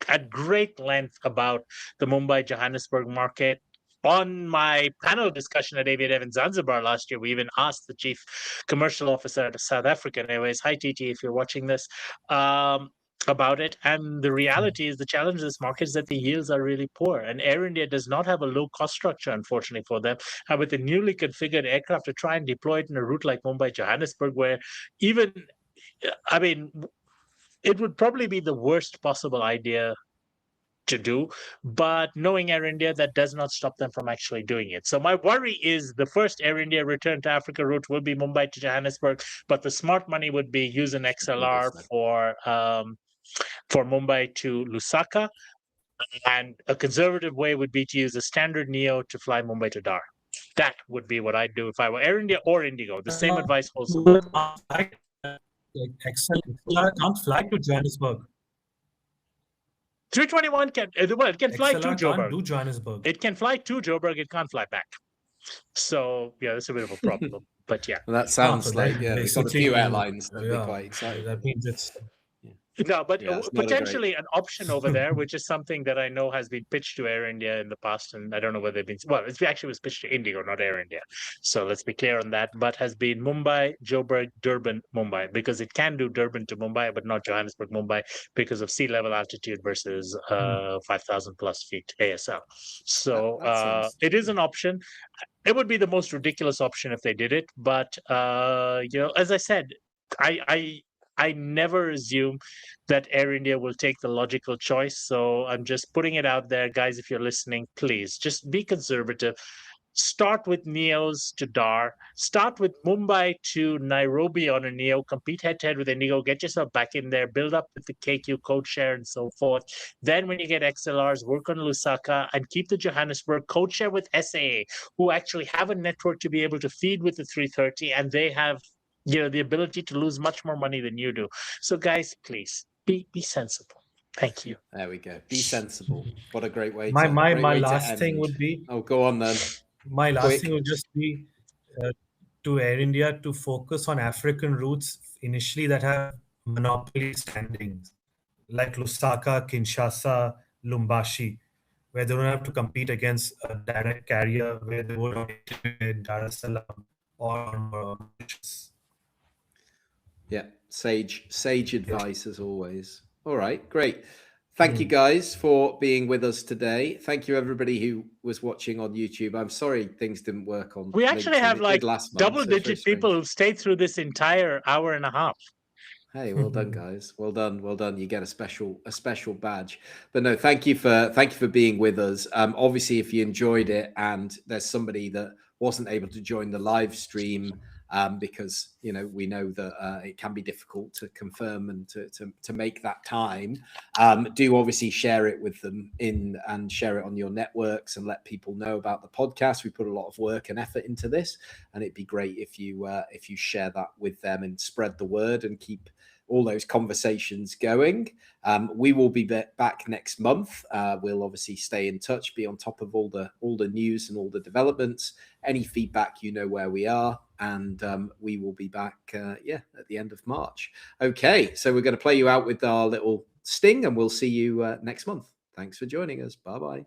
at great length about the Mumbai Johannesburg market. On my panel discussion at AviaDev in Zanzibar last year, we even asked the chief commercial officer at South African Airways, hi TT, if you're watching this, about it. And the reality is the challenge of this market is that the yields are really poor. And Air India does not have a low cost structure, unfortunately, for them. And with the newly configured aircraft to try and deploy it in a route like Mumbai-Johannesburg, where even, I mean, it would probably be the worst possible idea to do, but knowing Air India, that does not stop them from actually doing it. So my worry is the first Air India return to Africa route will be Mumbai to Johannesburg, but the smart money would be use an XLR for Mumbai to Lusaka, and a conservative way would be to use a standard NEO to fly Mumbai to Dar. That would be what I'd do if I were Air India or Indigo. The same advice holds for both. XLR can't fly to Johannesburg. 321 can, well, it can fly to XLR Joburg. can't do Johannesburg. It can fly to Joburg, it can't fly back. So, yeah, that's a bit of a problem. But yeah. Well, that sounds so like, then we've got a few airlines that yeah, be quite excited. That means it's... No, but Yeah, it's not a potentially an option over there, which is something that I know has been pitched to Air India in the past, and I don't know whether they've been, well, it actually was pitched to Indigo, not Air India. So let's be clear on that, but has been Mumbai, Joburg, Durban, Mumbai, because it can do Durban to Mumbai, but not Johannesburg, Mumbai, because of sea level altitude versus 5,000 plus feet ASL. So it is an option. It would be the most ridiculous option if they did it, but you know, as I said, I never assume that Air India will take the logical choice. So I'm just putting it out there, guys. If you're listening, please just be conservative. Start with NEOs to Dar. Start with Mumbai to Nairobi on a NEO. Compete head-to-head with Indigo. Get yourself back in there. Build up with the KQ code share and so forth. Then when you get XLRs, work on Lusaka and keep the Johannesburg code share with SAA, who actually have a network to be able to feed with the 330, and they have, you know, the ability to lose much more money than you do. So guys, please be sensible. Thank you. There we go. Be sensible. What a great way. My last thing would be. Oh, go on then. My last thing would just be to Air India to focus on African routes initially that have monopoly standings, like Lusaka, Kinshasa, Lumbashi, where they don't have to compete against a direct carrier where they would on Dar es Salaam or on Mauritius. Yeah, sage advice as always. All right, great. Thank you guys for being with us today. Thank you everybody who was watching on YouTube. I'm sorry things didn't work on. We actually have like double-digit people who've stayed through this entire hour and a half. Hey, well done, guys. Well done, well done. You get a special badge. But no, thank you for being with us. Obviously, if you enjoyed it and there's somebody that wasn't able to join the live stream, because you know we know that it can be difficult to confirm and to make that time, do obviously share it with them and share it on your networks and let people know about the podcast. We put a lot of work and effort into this, and it'd be great if you share that with them and spread the word and keep all those conversations going. We will be back next month. We'll obviously stay in touch, be on top of all the news and all the developments. Any feedback, you know where we are, and we will be back at the end of March. Okay, so we're going to play you out with our little sting, and we'll see you next month. Thanks for joining us. Bye bye.